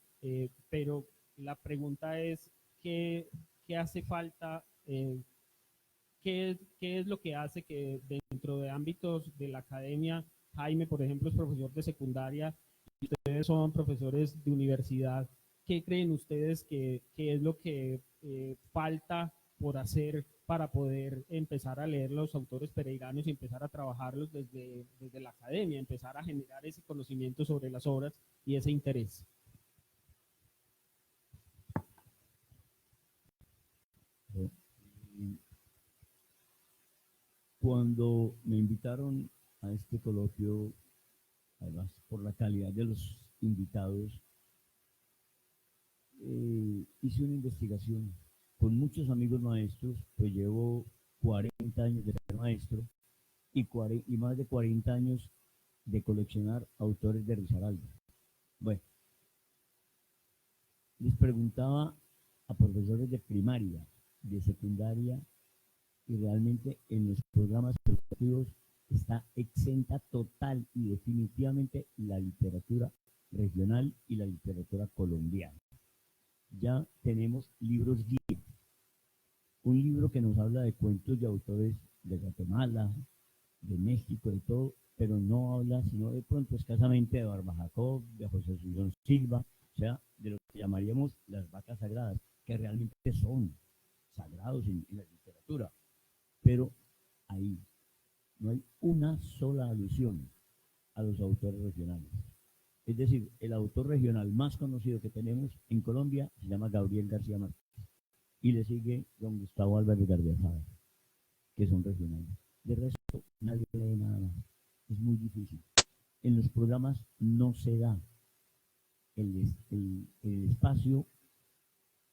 pero la pregunta es ¿qué hace falta? ¿Qué es lo que hace que dentro de ámbitos de la academia, Jaime, por ejemplo, es profesor de secundaria y ustedes son profesores de universidad? ¿Qué creen ustedes que es lo que falta por hacer para poder empezar a leer los autores pereiranos y empezar a trabajarlos desde la academia, empezar a generar ese conocimiento sobre las obras y ese interés? Cuando me invitaron a este coloquio, además por la calidad de los invitados, hice una investigación con muchos amigos maestros, pues llevo 40 años de ser maestro y más de 40 años de coleccionar autores de Risaralda. Bueno, les preguntaba a profesores de primaria, de secundaria, y realmente en los programas educativos está exenta total y definitivamente la literatura regional y la literatura colombiana. Ya tenemos libros guía, un libro que nos habla de cuentos de autores de Guatemala, de México, de todo, pero no habla sino de pronto escasamente de Barba Jacob, de José Asunción Silva, o sea, de lo que llamaríamos las vacas sagradas, que realmente son sagrados en la literatura, pero ahí no hay una sola alusión a los autores regionales. Es decir, el autor regional más conocido que tenemos en Colombia se llama Gabriel García Márquez y le sigue don Gustavo Álvarez Gardiazabal, que son regionales. De resto, nadie lee nada más. Es muy difícil. En los programas no se da el espacio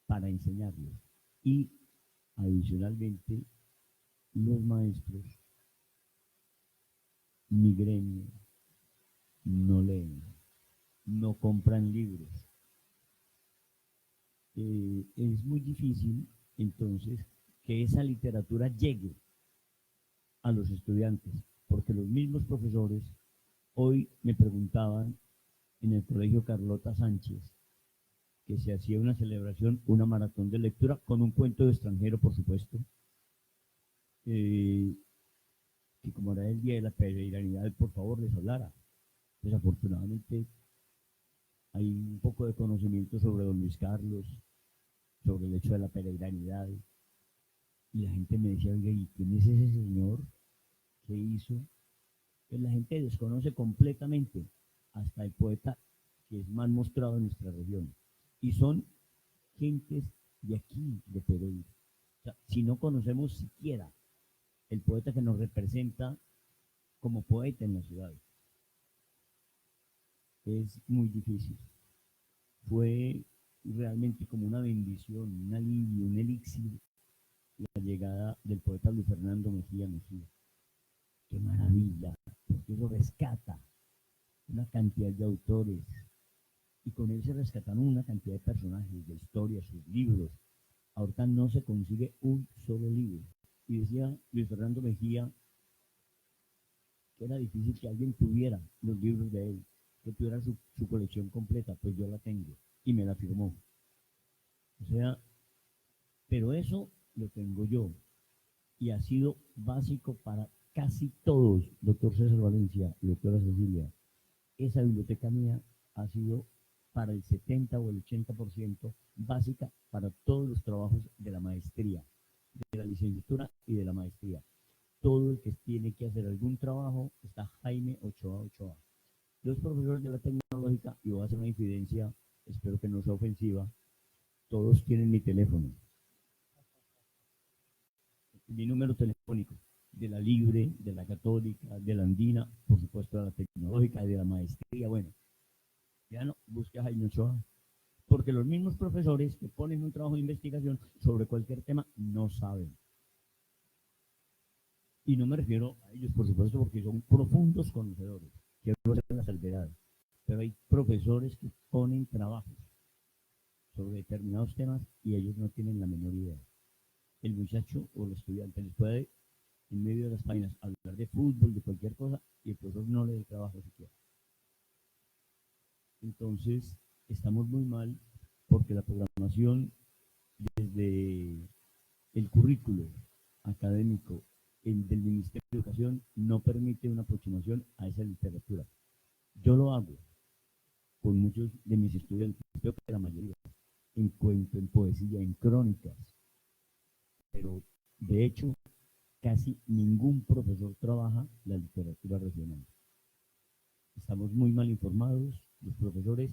para enseñarlos. Y adicionalmente, los maestros, mi gremio, no leen, no compran libros. Es muy difícil, entonces, que esa literatura llegue a los estudiantes, porque los mismos profesores hoy me preguntaban en el colegio Carlota Sánchez que se hacía una celebración, una maratón de lectura con un cuento de extranjero, por supuesto, que como era el día de la peregrinidad, por favor les hablara. Desafortunadamente hay un poco de conocimiento sobre don Luis Carlos, sobre el hecho de la peregrinidad, y la gente me decía, oiga, ¿y quién es ese señor? ¿Qué hizo? Pues la gente desconoce completamente hasta el poeta que es más mostrado en nuestra región. Y son gentes de aquí, de Pereira. O sea, si no conocemos siquiera el poeta que nos representa como poeta en la ciudad, es muy difícil. Fue realmente como una bendición, un alivio, un elixir, la llegada del poeta Luis Fernando Mejía Mejía. ¡Qué maravilla! Porque eso rescata una cantidad de autores, y con él se rescataron una cantidad de personajes, de historias, sus libros. Ahorita no se consigue un solo libro. Y decía Luis Fernando Mejía que era difícil que alguien tuviera los libros de él, que tuviera su colección completa, pues yo la tengo, y me la firmó. O sea, pero eso lo tengo yo, y ha sido básico para casi todos, doctor César Valencia y doctora Cecilia. Esa biblioteca mía ha sido para el 70 o el 80% básica para todos los trabajos de la maestría, de la licenciatura y de la maestría. Todo el que tiene que hacer algún trabajo está Jaime Ochoa Ochoa. Los profesores de la tecnológica, y voy a hacer una infidencia, espero que no sea ofensiva, todos tienen mi teléfono, mi número telefónico, de la Libre, de la Católica, de la Andina, por supuesto de la tecnológica, de la maestría. Bueno, ya no, busque a Jaime Ochoa, porque los mismos profesores que ponen un trabajo de investigación sobre cualquier tema no saben. Y no me refiero a ellos, por supuesto, porque son profundos conocedores, quiero hacer la salvedad, pero hay profesores que ponen trabajos sobre determinados temas y ellos no tienen la menor idea. El muchacho o el estudiante les puede, en medio de las páginas, hablar de fútbol, de cualquier cosa, y el profesor no le da trabajo siquiera. Entonces, estamos muy mal porque la programación desde el currículo académico del Ministerio de Educación no permite una aproximación a esa literatura. Yo lo hago con muchos de mis estudiantes, creo que la mayoría, en cuento, en poesía, en crónicas, pero de hecho casi ningún profesor trabaja la literatura regional. Estamos muy mal informados, los profesores,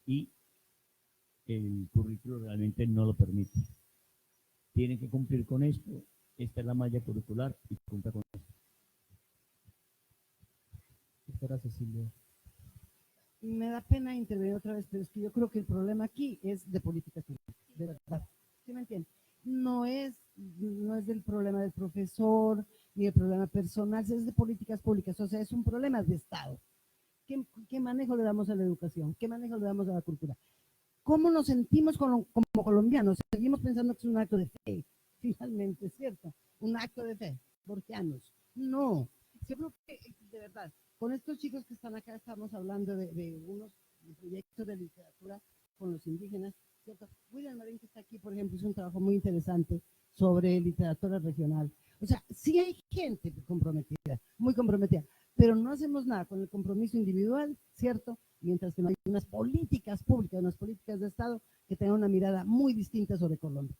y el currículo realmente no lo permite. Tienen que cumplir con esto, esta es la malla curricular y cumpla con esto. Doctora Cecilia, Me da pena intervenir otra vez, pero es que yo creo que el problema aquí es de políticas públicas, de verdad. ¿Sí me entiende? No es del problema del profesor, ni del problema personal, es de políticas públicas, o sea, es un problema de Estado. ¿Qué manejo le damos a la educación? ¿Qué manejo le damos a la cultura? ¿Cómo nos sentimos como colombianos? Seguimos pensando que es un acto de fe, finalmente, ¿cierto? Un acto de fe, borgianos. No, yo creo que, de verdad, con estos chicos que están acá estamos hablando de unos proyectos de literatura con los indígenas, ¿cierto? William Marín, que está aquí, por ejemplo, hizo un trabajo muy interesante sobre literatura regional. O sea, sí hay gente comprometida, muy comprometida, pero no hacemos nada con el compromiso individual, ¿cierto? Mientras que no hay unas políticas públicas, unas políticas de Estado que tengan una mirada muy distinta sobre Colombia.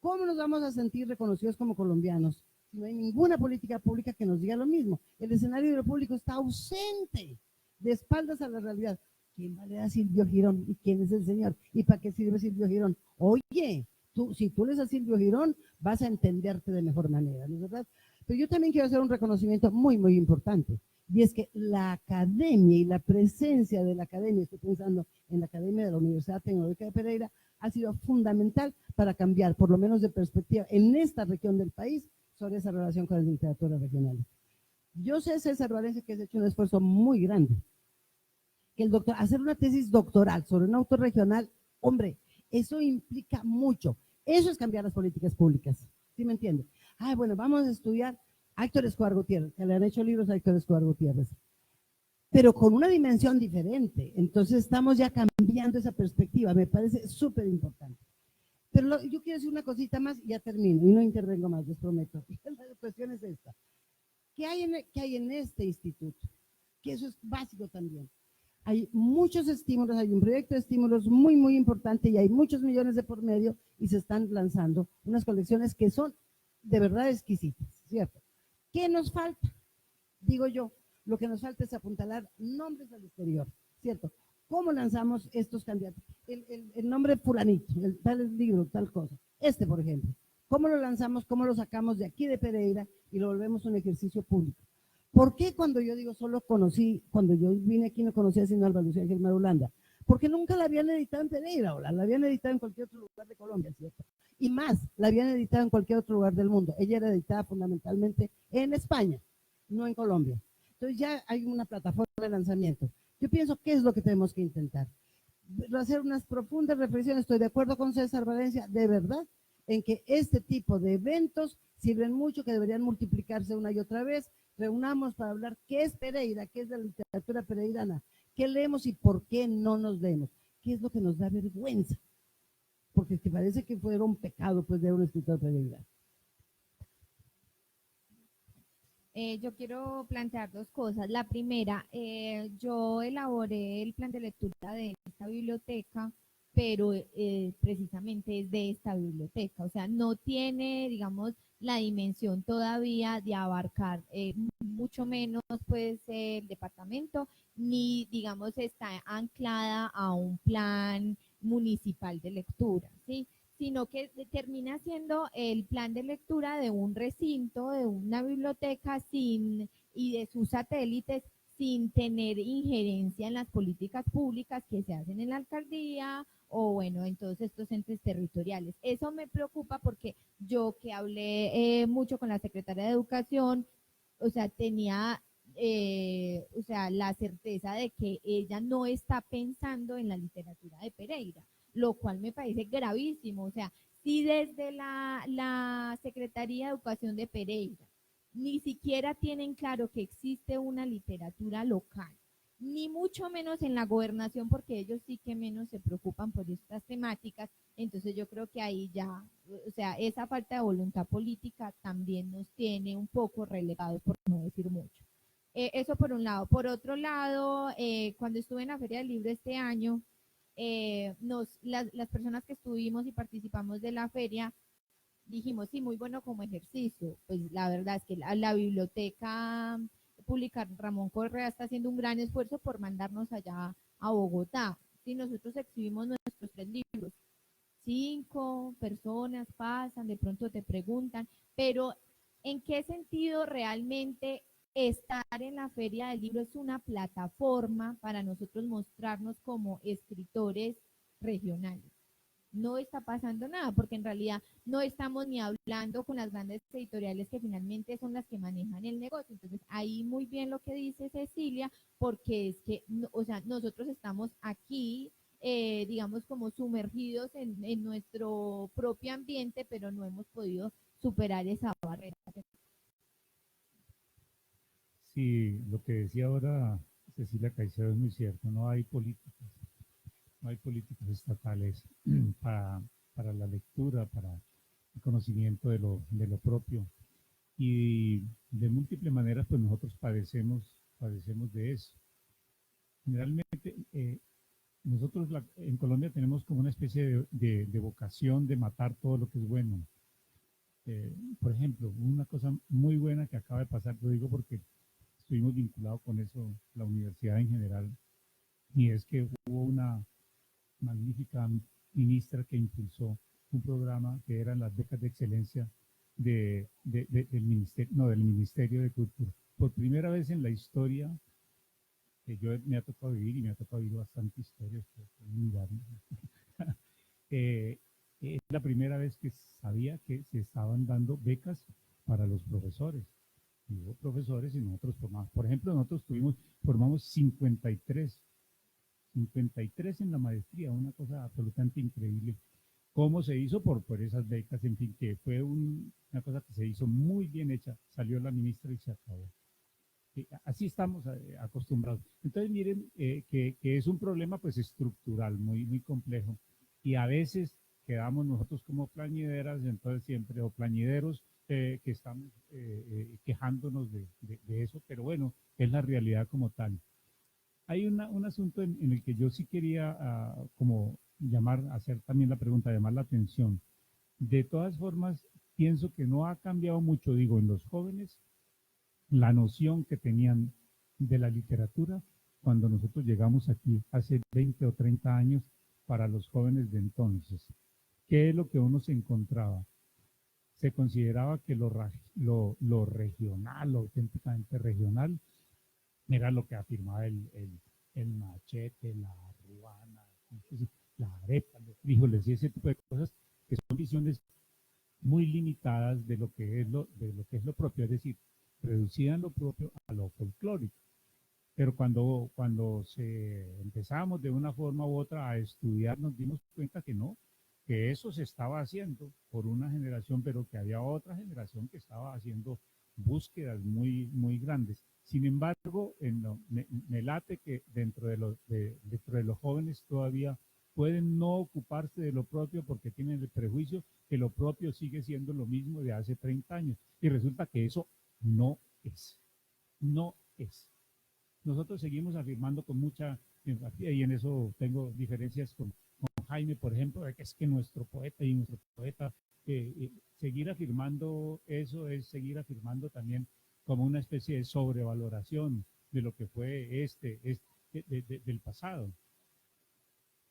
¿Cómo nos vamos a sentir reconocidos como colombianos si no hay ninguna política pública que nos diga lo mismo? El escenario de lo público está ausente, de espaldas a la realidad. ¿Quién va a leer a Silvio Girón? ¿Y quién es el señor? ¿Y para qué sirve Silvio Girón? Oye, si tú lees a Silvio Girón, vas a entenderte de mejor manera, ¿no es verdad? Pero yo también quiero hacer un reconocimiento muy, muy importante. Y es que la academia y la presencia de la academia, estoy pensando en la Academia de la Universidad Tecnológica de Pereira, ha sido fundamental para cambiar, por lo menos de perspectiva, en esta región del país, sobre esa relación con las literaturas regionales. Yo sé, César Valencia, que has hecho un esfuerzo muy grande. Que el doctor, hacer una tesis doctoral sobre un autor regional, hombre, eso implica mucho. Eso es cambiar las políticas públicas. ¿Sí me entiende? Bueno, vamos a estudiar a Héctor Escobar Gutiérrez, que le han hecho libros a Héctor Escobar Gutiérrez, pero con una dimensión diferente. Entonces estamos ya cambiando esa perspectiva, me parece súper importante. Pero yo quiero decir una cosita más y ya termino, y no intervengo más, les prometo. La cuestión es esta. ¿Qué hay en este instituto? Que eso es básico también. Hay muchos estímulos, hay un proyecto de estímulos muy, muy importante y hay muchos millones de por medio y se están lanzando unas colecciones que son de verdad exquisitas, ¿cierto? ¿Qué nos falta? Digo yo, lo que nos falta es apuntalar nombres al exterior, ¿cierto? ¿Cómo lanzamos estos candidatos? El nombre fulanito, tal libro, tal cosa. Por ejemplo. ¿Cómo lo lanzamos? ¿Cómo lo sacamos de aquí de Pereira y lo volvemos un ejercicio público? ¿Por qué cuando yo digo solo conocí, cuando yo vine aquí no conocía sino a Alba Lucía Germán Holanda? Porque nunca la habían editado en Pereira, o la habían editado en cualquier otro lugar de Colombia, ¿cierto? Y más, la habían editado en cualquier otro lugar del mundo. Ella era editada fundamentalmente en España, no en Colombia. Entonces ya hay una plataforma de lanzamiento. Yo pienso, ¿qué es lo que tenemos que intentar? Hacer unas profundas reflexiones. Estoy de acuerdo con César Valencia, de verdad, en que este tipo de eventos sirven mucho, que deberían multiplicarse una y otra vez. Reunamos para hablar qué es Pereira, qué es la literatura pereirana, qué leemos y por qué no nos leemos, qué es lo que nos da vergüenza, porque te parece que fuera un pecado pues de un escritor pereirano. Yo quiero plantear dos cosas. La primera, yo elaboré el plan de lectura de esta biblioteca, pero precisamente es de esta biblioteca, o sea, no tiene, digamos, la dimensión todavía de abarcar mucho menos pues el departamento, ni digamos está anclada a un plan municipal de lectura, ¿sí? Sino que termina siendo el plan de lectura de un recinto, de una biblioteca y de sus satélites sin tener injerencia en las políticas públicas que se hacen en la alcaldía o bueno, en todos estos entes territoriales. Eso me preocupa porque yo que hablé mucho con la secretaria de Educación, o sea, tenía o sea, la certeza de que ella no está pensando en la literatura de Pereira, lo cual me parece gravísimo. O sea, si desde la Secretaría de Educación de Pereira ni siquiera tienen claro que existe una literatura local, ni mucho menos en la gobernación, porque ellos sí que menos se preocupan por estas temáticas, entonces yo creo que ahí ya, o sea, esa falta de voluntad política también nos tiene un poco relegados, por no decir mucho. Eso por un lado. Por otro lado, cuando estuve en la Feria del Libro este año, las personas que estuvimos y participamos de la feria dijimos, sí, muy bueno como ejercicio. Pues la verdad es que la biblioteca pública Ramón Correa está haciendo un gran esfuerzo por mandarnos allá a Bogotá. Si nosotros exhibimos nuestros 3 libros, 5 personas pasan, de pronto te preguntan, pero ¿en qué sentido realmente estar en la Feria del Libro es una plataforma para nosotros mostrarnos como escritores regionales. No está pasando nada, porque en realidad no estamos ni hablando con las grandes editoriales que finalmente son las que manejan el negocio. Entonces, ahí muy bien lo que dice Cecilia, porque es que, o sea, nosotros estamos aquí, digamos, como sumergidos en nuestro propio ambiente, pero no hemos podido superar esa barrera. Sí, lo que decía ahora Cecilia Caicedo es muy cierto, no hay políticas estatales para, para la lectura, para el conocimiento de lo propio. Y de múltiples maneras, pues nosotros padecemos de eso. Generalmente, nosotros en Colombia tenemos como una especie de vocación de matar todo lo que es bueno. Por ejemplo, una cosa muy buena que acaba de pasar, lo digo porque estuvimos vinculados con eso, la universidad en general, y es que hubo una magnífica ministra que impulsó un programa que eran las becas de excelencia del Ministerio de Cultura. Por primera vez en la historia que yo me ha tocado vivir, y me ha tocado vivir bastante historia, eh, es la primera vez que sabía que se estaban dando becas para los profesores. Y hubo profesores y nosotros formamos. Por ejemplo, nosotros formamos 53 en la maestría, una cosa absolutamente increíble. ¿Cómo se hizo? Por esas becas, en fin, que fue una cosa que se hizo muy bien hecha. Salió la ministra y se acabó. Así estamos acostumbrados. Entonces, miren que es un problema pues estructural, muy complejo. Y a veces quedamos nosotros como plañideras, entonces siempre, o plañideros, que estamos quejándonos de eso, pero bueno, es la realidad como tal. Hay un asunto en el que yo sí quería como hacer también la pregunta, llamar la atención. De todas formas, pienso que no ha cambiado mucho, digo, en los jóvenes, la noción que tenían de la literatura cuando nosotros llegamos aquí hace 20 o 30 años para los jóvenes de entonces. ¿Qué es lo que uno se encontraba? Se consideraba que lo regional, lo auténticamente regional, era lo que afirmaba el machete, la ruana, la arepa, los frijoles y ese tipo de cosas, que son visiones muy limitadas de lo que es lo propio, es decir, reducían lo propio a lo folclórico. Pero cuando empezamos de una forma u otra a estudiar, nos dimos cuenta que no, que eso se estaba haciendo por una generación, pero que había otra generación que estaba haciendo búsquedas muy grandes. Sin embargo, me late que dentro de los jóvenes todavía pueden no ocuparse de lo propio porque tienen el prejuicio que lo propio sigue siendo lo mismo de hace 30 años. Y resulta que eso no es. No es. Nosotros seguimos afirmando con mucha empatía, y en eso tengo diferencias con Jaime, por ejemplo, de que es que nuestro poeta, seguir afirmando eso es seguir afirmando también como una especie de sobrevaloración de lo que fue del pasado.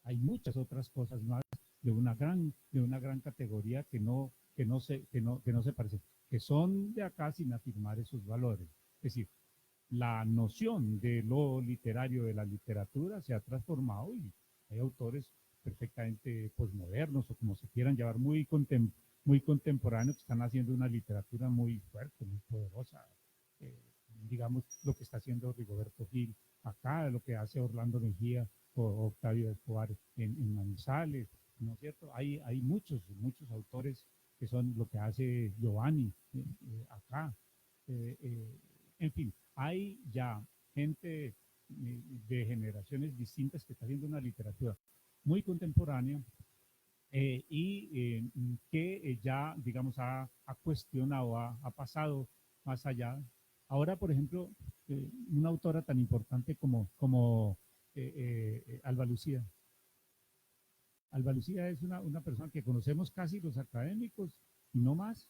Hay muchas otras cosas más de una gran categoría que no se parecen, que son de acá sin afirmar esos valores. Es decir, la noción de lo literario, de la literatura, se ha transformado y hay autores perfectamente posmodernos o como se quieran llamar, muy contemporáneos, que están haciendo una literatura muy fuerte, muy poderosa. Eh, digamos, lo que está haciendo Rigoberto Gil acá, lo que hace Orlando Mejía o Octavio Escobar en Manizales, ¿no es cierto? Hay muchos autores que son lo que hace Giovanni acá. En fin, hay ya gente de generaciones distintas que está haciendo una literatura muy contemporánea que ya, digamos, ha cuestionado, ha pasado más allá. Ahora, por ejemplo, una autora tan importante como Alba Lucía. Alba Lucía es una persona que conocemos casi los académicos y no más,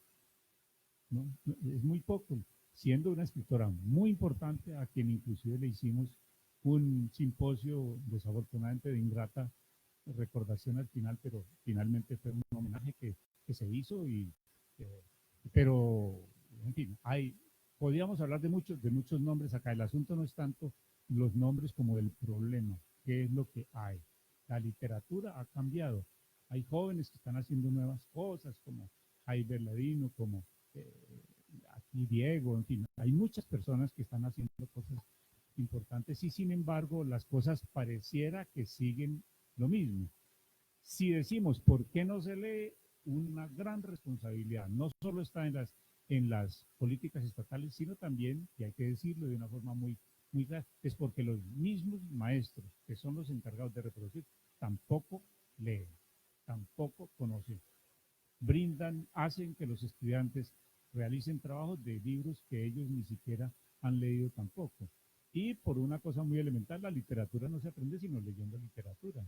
¿no? Es muy poco, siendo una escritora muy importante a quien inclusive le hicimos un simposio desafortunadamente de ingrata recordación al final, pero finalmente fue un homenaje que se hizo pero en fin, podríamos hablar de muchos nombres acá. El asunto no es tanto los nombres como el problema, qué es lo que hay. La literatura ha cambiado. Hay jóvenes que están haciendo nuevas cosas, como Jaime Ladino, como aquí Diego, en fin, hay muchas personas que están haciendo cosas importantes y sin embargo las cosas pareciera que siguen lo mismo. Si decimos por qué no se lee, una gran responsabilidad no solo está en las políticas estatales, sino también, y hay que decirlo de una forma muy clara, es porque los mismos maestros, que son los encargados de reproducir, tampoco leen, tampoco conocen, hacen que los estudiantes realicen trabajos de libros que ellos ni siquiera han leído tampoco. Y por una cosa muy elemental, la literatura no se aprende sino leyendo literatura.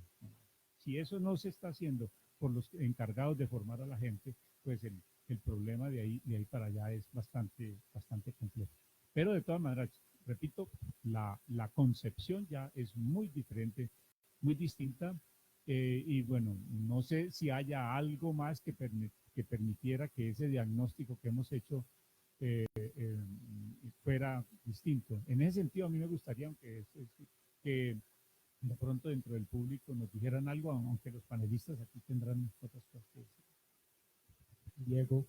Si eso no se está haciendo por los encargados de formar a la gente, pues el problema de ahí para allá es bastante complejo. Pero de todas maneras, repito, la concepción ya es muy diferente, muy distinta. Y bueno, no sé si haya algo más que permitiera que ese diagnóstico que hemos hecho fuera distinto. En ese sentido, a mí me gustaría que de pronto dentro del público nos dijeran algo, aunque los panelistas aquí tendrán otras cosas que decir. Diego.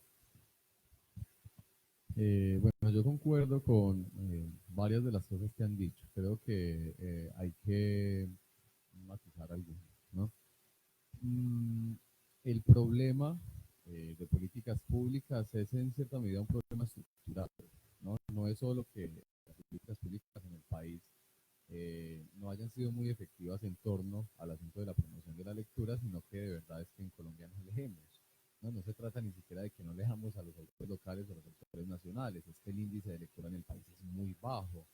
Bueno, yo concuerdo con varias de las cosas que han dicho. Creo que hay que matizar algo, ¿no? Mm, el problema de políticas públicas es en cierta medida un problema estructural, ¿no? No es solo que las políticas públicas en el país no hayan sido muy efectivas en torno al asunto de la promoción de la lectura, sino que de verdad es que en Colombia no leemos. No, no se trata ni siquiera de que no leamos a los autores locales o a los autores nacionales, es que el índice de lectura en el país es muy bajo.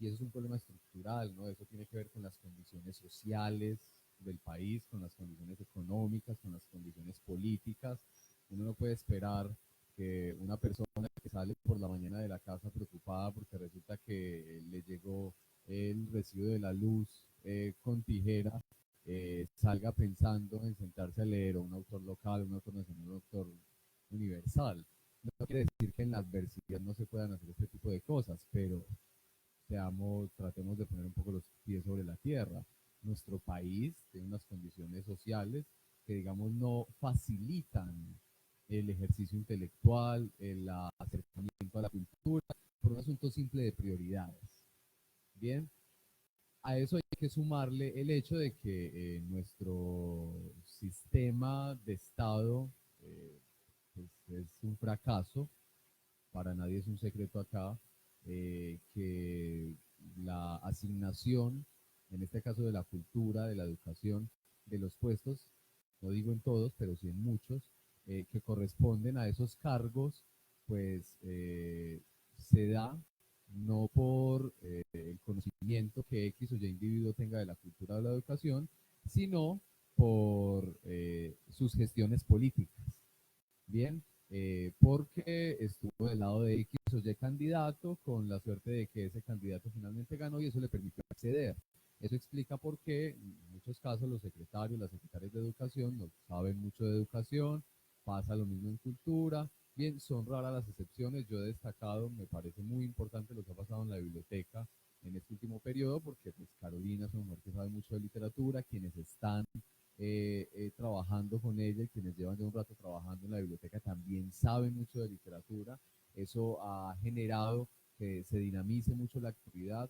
Y eso es un problema estructural, ¿no? Eso tiene que ver con las condiciones sociales del país, con las condiciones económicas, con las condiciones políticas. Uno no puede esperar que una persona que sale por la mañana de la casa preocupada porque resulta que le llegó el recibo de la luz con tijera, salga pensando en sentarse a leer a un autor local, un autor nacional, un autor universal. No quiere decir que en la adversidad no se puedan hacer este tipo de cosas, pero tratemos de poner un poco los pies sobre la tierra. Nuestro país tiene unas condiciones sociales que, digamos, no facilitan el ejercicio intelectual, el acercamiento a la cultura, por un asunto simple de prioridades. Bien, a eso hay que sumarle el hecho de que nuestro sistema de Estado pues es un fracaso, para nadie es un secreto acá, que la asignación, en este caso de la cultura, de la educación, de los puestos, no digo en todos, pero sí en muchos, que corresponden a esos cargos, pues se da no por el conocimiento que X o Y individuo tenga de la cultura o de la educación, sino por sus gestiones políticas. Bien, porque estuvo del lado de X o Y candidato con la suerte de que ese candidato finalmente ganó y eso le permitió acceder. Eso explica por qué en muchos casos los secretarios, las secretarias de educación no saben mucho de educación, pasa lo mismo en cultura. Bien, son raras las excepciones. Yo he destacado, me parece muy importante lo que ha pasado en la biblioteca en este último periodo, porque pues Carolina es una mujer que sabe mucho de literatura, quienes están trabajando con ella, quienes llevan ya un rato trabajando en la biblioteca también saben mucho de literatura. Eso ha generado que se dinamice mucho la actividad.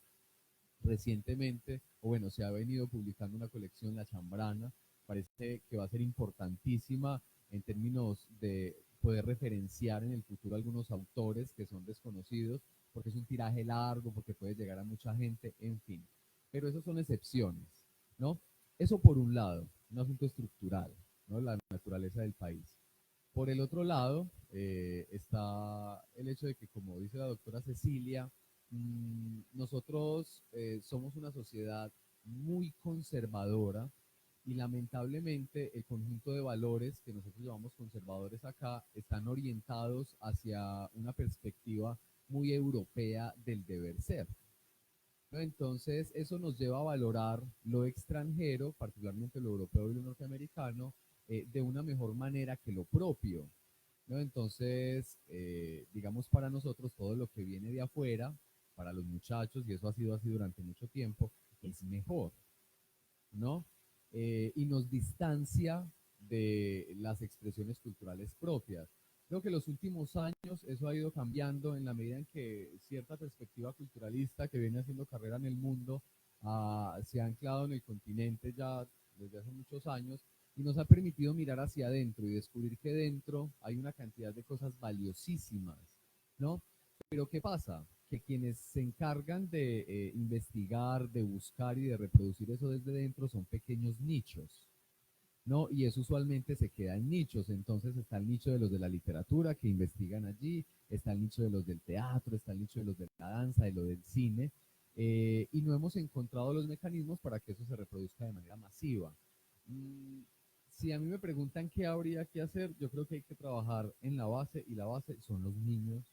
Recientemente, o bueno, se ha venido publicando una colección, La Chambrana, parece que va a ser importantísima en términos de poder referenciar en el futuro algunos autores que son desconocidos, porque es un tiraje largo, porque puede llegar a mucha gente, en fin. Pero esas son excepciones, ¿no? Eso por un lado, un asunto estructural, ¿no? La naturaleza del país. Por el otro lado, está el hecho de que, como dice la doctora Cecilia, nosotros somos una sociedad muy conservadora y lamentablemente el conjunto de valores que nosotros llamamos conservadores acá están orientados hacia una perspectiva muy europea del deber ser, ¿no? Entonces, eso nos lleva a valorar lo extranjero, particularmente lo europeo y lo norteamericano, de una mejor manera que lo propio. ¿no? Entonces, digamos, para nosotros todo lo que viene de afuera, para los muchachos, y eso ha sido así durante mucho tiempo, es mejor, ¿no? Y nos distancia de las expresiones culturales propias. Creo que en los últimos años eso ha ido cambiando en la medida en que cierta perspectiva culturalista que viene haciendo carrera en el mundo se ha anclado en el continente ya desde hace muchos años y nos ha permitido mirar hacia adentro y descubrir que dentro hay una cantidad de cosas valiosísimas, ¿no? Pero ¿qué pasa? Que quienes se encargan de investigar, de buscar y de reproducir eso desde dentro son pequeños nichos, ¿no? Y eso usualmente se queda en nichos. Entonces está el nicho de los de la literatura que investigan allí, está el nicho de los del teatro, está el nicho de los de la danza, de lo del cine, y no hemos encontrado los mecanismos para que eso se reproduzca de manera masiva. Mm, si a mí me preguntan qué habría que hacer, yo creo que hay que trabajar en la base, y la base son los niños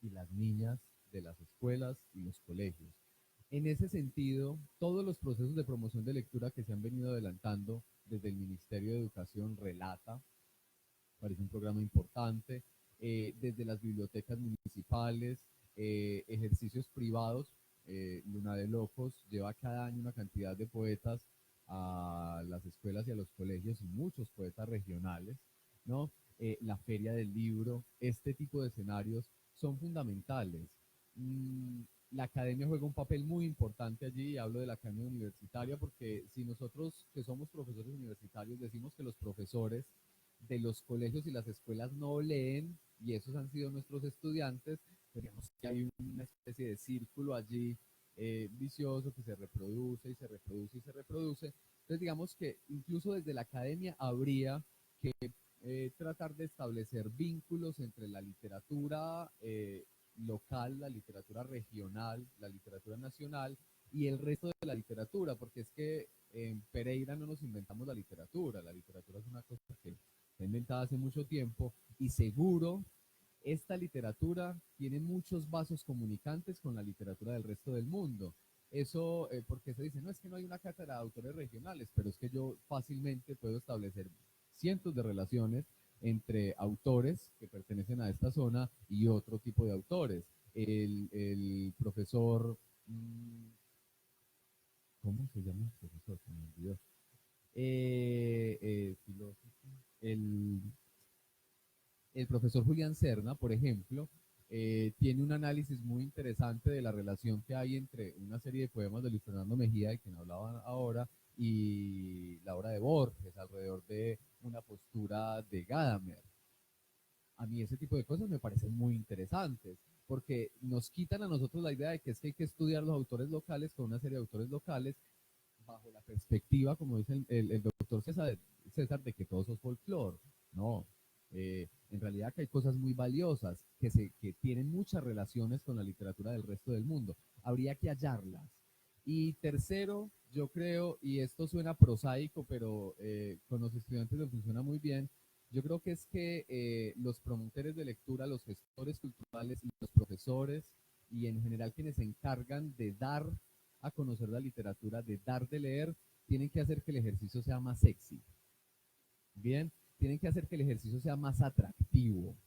y las niñas de las escuelas y los colegios. En ese sentido, todos los procesos de promoción de lectura que se han venido adelantando desde el Ministerio de Educación relata, parece un programa importante, desde las bibliotecas municipales, ejercicios privados, Luna de Locos lleva cada año una cantidad de poetas a las escuelas y a los colegios y muchos poetas regionales, ¿no? La Feria del Libro, este tipo de escenarios son fundamentales. Mm, la academia juega un papel muy importante allí, y hablo de la academia universitaria porque si nosotros que somos profesores universitarios decimos que los profesores de los colegios y las escuelas no leen y esos han sido nuestros estudiantes, pues digamos que hay una especie de círculo allí vicioso que se reproduce y se reproduce y se reproduce. Entonces digamos que incluso desde la academia habría que tratar de establecer vínculos entre la literatura local, la literatura regional, la literatura nacional y el resto de la literatura, porque es que en Pereira no nos inventamos la literatura es una cosa que está inventada hace mucho tiempo y seguro esta literatura tiene muchos vasos comunicantes con la literatura del resto del mundo. Eso, porque se dice, no es que no hay una cátedra de autores regionales, pero es que yo fácilmente puedo establecer cientos de relaciones entre autores que pertenecen a esta zona y otro tipo de autores. El profesor, ¿cómo se llama el profesor? Se me olvidó. Filósofo, el, el profesor Julián Serna, por ejemplo, tiene un análisis muy interesante de la relación que hay entre una serie de poemas de Luis Fernando Mejía, de quien hablaban ahora, y la obra de Borges, alrededor de una postura de Gadamer. A mí ese tipo de cosas me parecen muy interesantes, porque nos quitan a nosotros la idea de que es que hay que estudiar los autores locales con una serie de autores locales bajo la perspectiva, como dice el doctor César, de que todo eso es folclore. No, en realidad que hay cosas muy valiosas que tienen muchas relaciones con la literatura del resto del mundo. Habría que hallarlas. Y tercero, yo creo, y esto suena prosaico, pero con los estudiantes le funciona muy bien, yo creo que es que los promotores de lectura, los gestores culturales, los profesores y en general quienes se encargan de dar a conocer la literatura, de dar de leer, tienen que hacer que el ejercicio sea más sexy. Bien, tienen que hacer que el ejercicio sea más atractivo.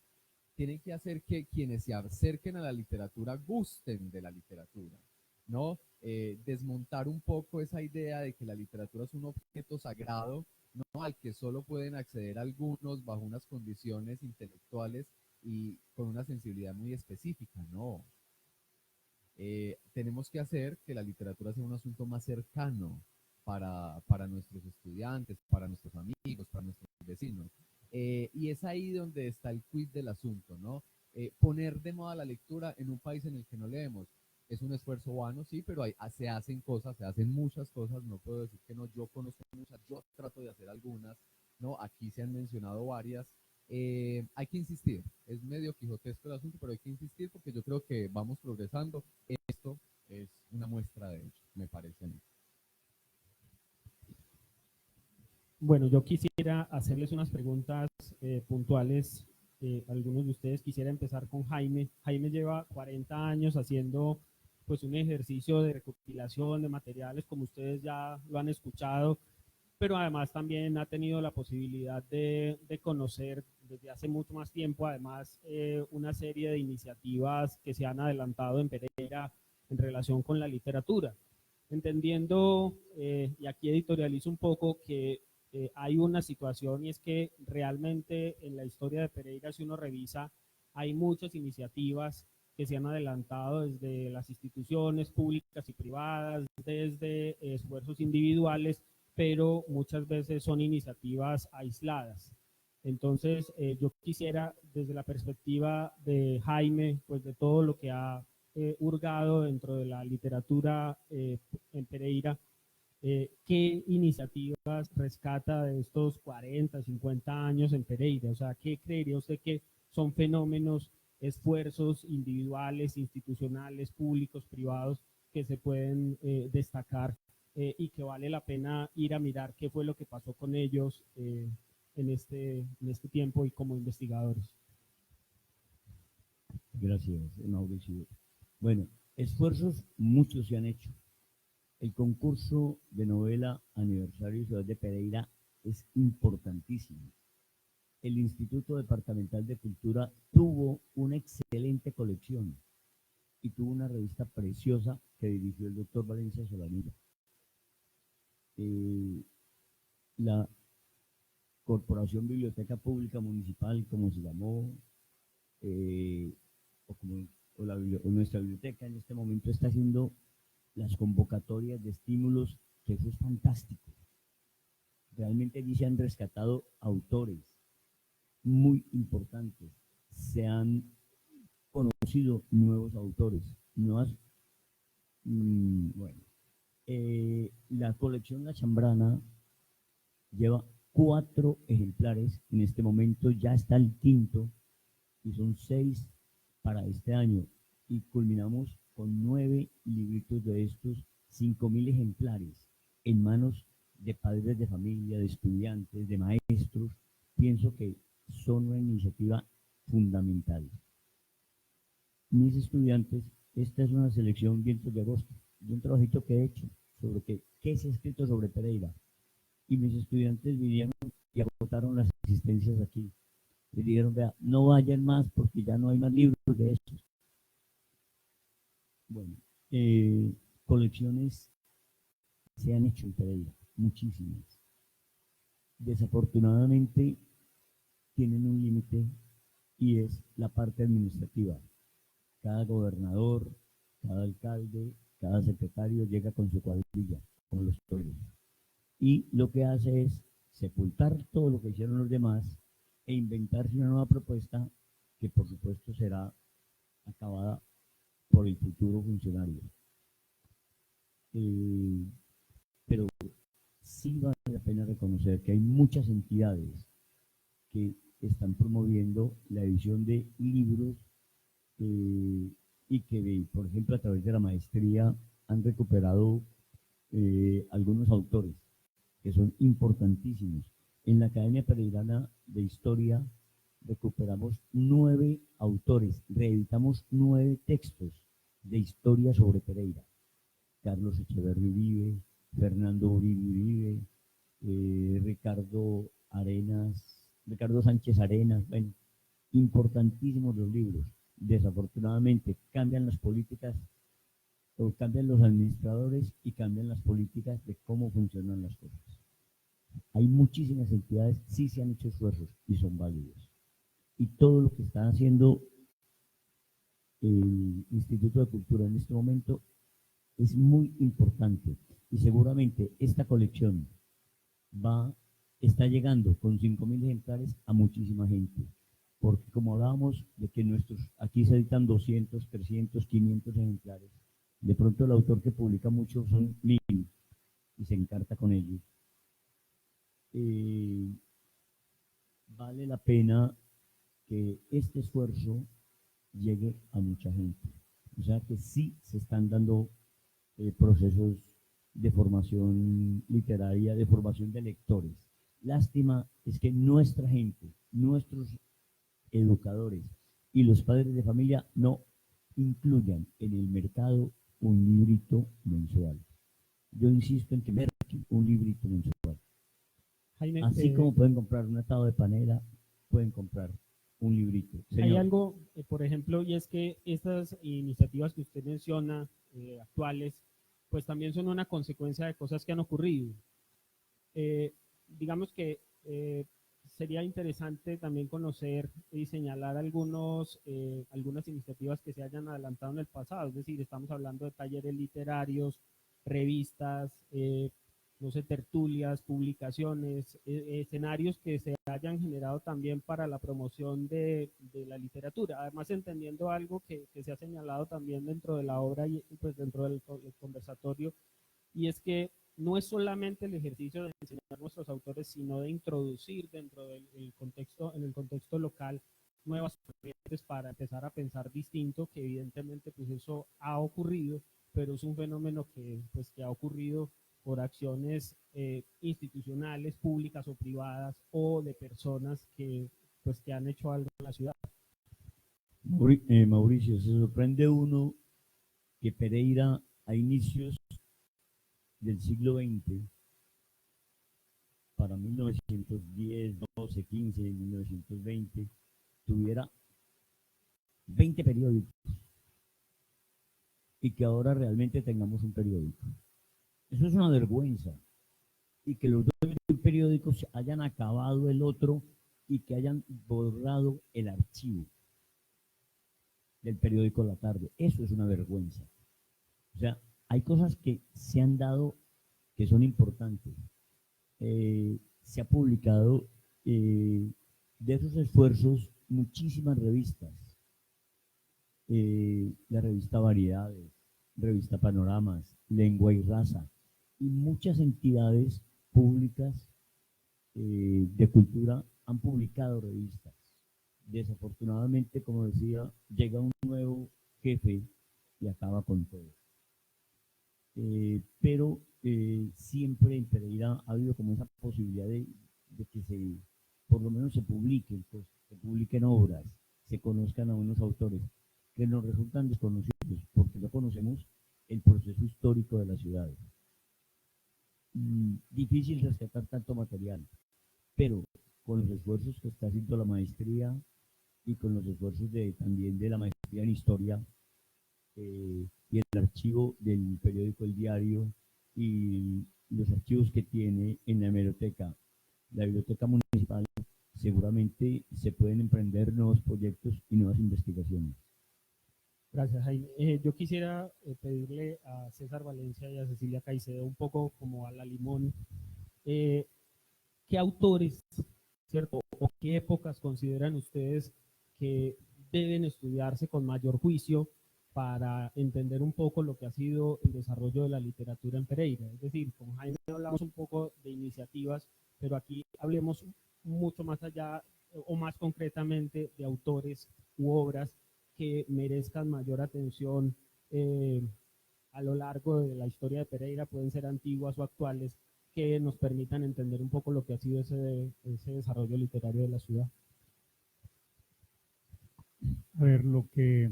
Tienen que hacer que quienes se acerquen a la literatura gusten de la literatura, ¿no? Desmontar un poco esa idea de que la literatura es un objeto sagrado, ¿no? Al que solo pueden acceder algunos bajo unas condiciones intelectuales y con una sensibilidad muy específica, ¿no? Tenemos que hacer que la literatura sea un asunto más cercano para nuestros estudiantes, para nuestros amigos, para nuestros vecinos. Y es ahí donde está el quid del asunto, ¿no? Poner de moda la lectura en un país en el que no leemos. Es un esfuerzo vano, sí, pero se hacen cosas, se hacen muchas cosas, no puedo decir que no, yo conozco muchas, yo trato de hacer algunas, ¿no? Aquí se han mencionado varias, hay que insistir, es medio quijotesco el asunto, pero hay que insistir porque yo creo que vamos progresando. Esto es una muestra de ello, me parece a mí. Bueno, yo quisiera hacerles unas preguntas puntuales. Algunos de ustedes quisiera empezar con Jaime. Jaime lleva 40 años haciendo pues un ejercicio de recopilación de materiales, como ustedes ya lo han escuchado, pero además también ha tenido la posibilidad de conocer desde hace mucho más tiempo, además, una serie de iniciativas que se han adelantado en Pereira en relación con la literatura, entendiendo, y aquí editorializo un poco, que hay una situación y es que realmente en la historia de Pereira, si uno revisa, hay muchas iniciativas que se han adelantado desde las instituciones públicas y privadas, desde esfuerzos individuales, pero muchas veces son iniciativas aisladas. Entonces, yo quisiera, desde la perspectiva de Jaime, pues de todo lo que ha hurgado dentro de la literatura en Pereira, ¿qué iniciativas rescata de estos 40, 50 años en Pereira? O sea, ¿qué creería usted que son fenómenos, esfuerzos individuales, institucionales, públicos, privados, que se pueden destacar y que vale la pena ir a mirar qué fue lo que pasó con ellos en este tiempo y como investigadores? Gracias, Mauricio. Bueno, esfuerzos muchos se han hecho. El concurso de novela Aniversario Ciudad de Pereira es importantísimo. El Instituto Departamental de Cultura tuvo una excelente colección y tuvo una revista preciosa que dirigió el doctor Valencia Solanilla. La Corporación Biblioteca Pública Municipal, como se llamó, o nuestra biblioteca en este momento está haciendo las convocatorias de estímulos, que eso es fantástico. Realmente allí se han rescatado autores muy importantes, se han conocido nuevos autores, bueno, la colección La Chambrana lleva 4 ejemplares, en este momento ya está el quinto, y son 6 para este año, y culminamos con 9 libritos de estos, 5.000 ejemplares, en manos de padres de familia, de estudiantes, de maestros. Pienso que son una iniciativa fundamental. Mis estudiantes, esta es una selección vientos de agosto, de un trabajito que he hecho sobre qué se ha escrito sobre Pereira, y mis estudiantes vinieron y agotaron las asistencias aquí. Y dijeron, vea, no vayan más porque ya no hay más libros de estos. Bueno, colecciones se han hecho en Pereira, muchísimas. Desafortunadamente tienen un límite y es la parte administrativa. Cada gobernador, cada alcalde, cada secretario llega con su cuadrilla, con los toros. Y lo que hace es sepultar todo lo que hicieron los demás e inventarse una nueva propuesta que por supuesto será acabada por el futuro funcionario. Pero sí vale la pena reconocer que hay muchas entidades que están promoviendo la edición de libros y que, por ejemplo, a través de la maestría han recuperado algunos autores que son importantísimos. En la Academia Pereirana de Historia recuperamos 9 autores, reeditamos 9 textos de historia sobre Pereira. Carlos Echeverri Uribe, Fernando Uribe Uribe, Ricardo Sánchez Arenas, bueno, importantísimos los libros. Desafortunadamente cambian las políticas, o cambian los administradores y cambian las políticas de cómo funcionan las cosas. Hay muchísimas entidades, sí se han hecho esfuerzos y son válidos. Y todo lo que está haciendo el Instituto de Cultura en este momento es muy importante. Y seguramente esta colección está llegando con 5.000 ejemplares a muchísima gente. Porque como hablábamos de que aquí se editan 200, 300, 500 ejemplares, de pronto el autor que publica mucho son 1.000 y se encarta con ellos. Vale la pena que este esfuerzo llegue a mucha gente. O sea que sí se están dando procesos de formación literaria, de formación de lectores. Lástima es que nuestra gente, nuestros educadores y los padres de familia no incluyan en el mercado un librito mensual. Yo insisto en que merquen un librito mensual. Jaime, Así como pueden comprar un atado de panela, pueden comprar un librito. hay Señor. algo, por ejemplo, y es que estas iniciativas que usted menciona, actuales, pues también son una consecuencia de cosas que han ocurrido. Digamos que sería interesante también conocer y señalar algunas iniciativas que se hayan adelantado en el pasado, es decir, estamos hablando de talleres literarios, revistas, no sé, tertulias, publicaciones, escenarios que se hayan generado también para la promoción de la literatura. Además, entendiendo algo que se ha señalado también dentro de la obra y pues dentro del conversatorio, y es que no es solamente el ejercicio de enseñar a nuestros autores, sino de introducir dentro del contexto, en el contexto local, nuevas corrientes para empezar a pensar distinto, que evidentemente pues eso ha ocurrido, pero es un fenómeno que ha ocurrido por acciones institucionales, públicas o privadas, o de personas que han hecho algo en la ciudad. Mauricio, se sorprende uno que Pereira a inicios del siglo XX, para 1910, 12, 15, 1920, tuviera 20 periódicos y que ahora realmente tengamos un periódico. Eso es una vergüenza. Y que los dos periódicos hayan acabado el otro y que hayan borrado el archivo del periódico La Tarde. Eso es una vergüenza. O sea, hay cosas que se han dado que son importantes. Se ha publicado de esos esfuerzos muchísimas revistas. La revista Variedades, revista Panoramas, Lengua y Raza, y muchas entidades públicas de cultura han publicado revistas. Desafortunadamente, como decía, llega un nuevo jefe y acaba con todo. Pero siempre en Pereira ha habido como esa posibilidad de que por lo menos se publiquen, pues, se publiquen obras, se conozcan a unos autores que nos resultan desconocidos porque no conocemos el proceso histórico de las ciudades. Difícil rescatar tanto material, pero con los esfuerzos que está haciendo la maestría y con los esfuerzos también de la maestría en historia, y el archivo del periódico El Diario y los archivos que tiene en la hemeroteca, la biblioteca municipal, seguramente se pueden emprender nuevos proyectos y nuevas investigaciones. Gracias, Jaime. Yo quisiera pedirle a César Valencia y a Cecilia Caicedo un poco como a la limón, ¿qué autores, cierto, o qué épocas consideran ustedes que deben estudiarse con mayor juicio para entender un poco lo que ha sido el desarrollo de la literatura en Pereira? Es decir, con Jaime hablamos un poco de iniciativas, pero aquí hablemos mucho más allá o más concretamente de autores u obras que merezcan mayor atención a lo largo de la historia de Pereira, pueden ser antiguas o actuales, que nos permitan entender un poco lo que ha sido ese desarrollo literario de la ciudad. A ver, lo que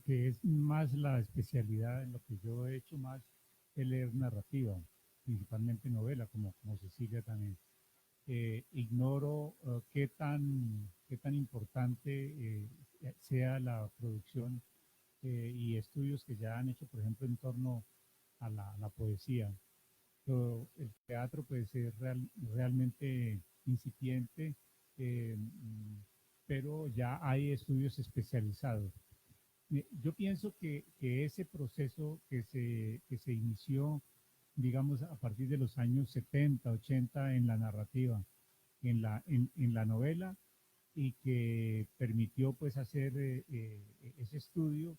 es más la especialidad en lo que yo he hecho más es leer narrativa, principalmente novela, como Cecilia también. Ignoro qué tan importante sea la producción y estudios que ya han hecho, por ejemplo, en torno a la poesía. El teatro puede ser realmente incipiente, pero ya hay estudios especializados. Yo pienso que ese proceso que se inició, digamos, a partir de los años 70, 80 en la narrativa, en la novela, y que permitió pues hacer ese estudio.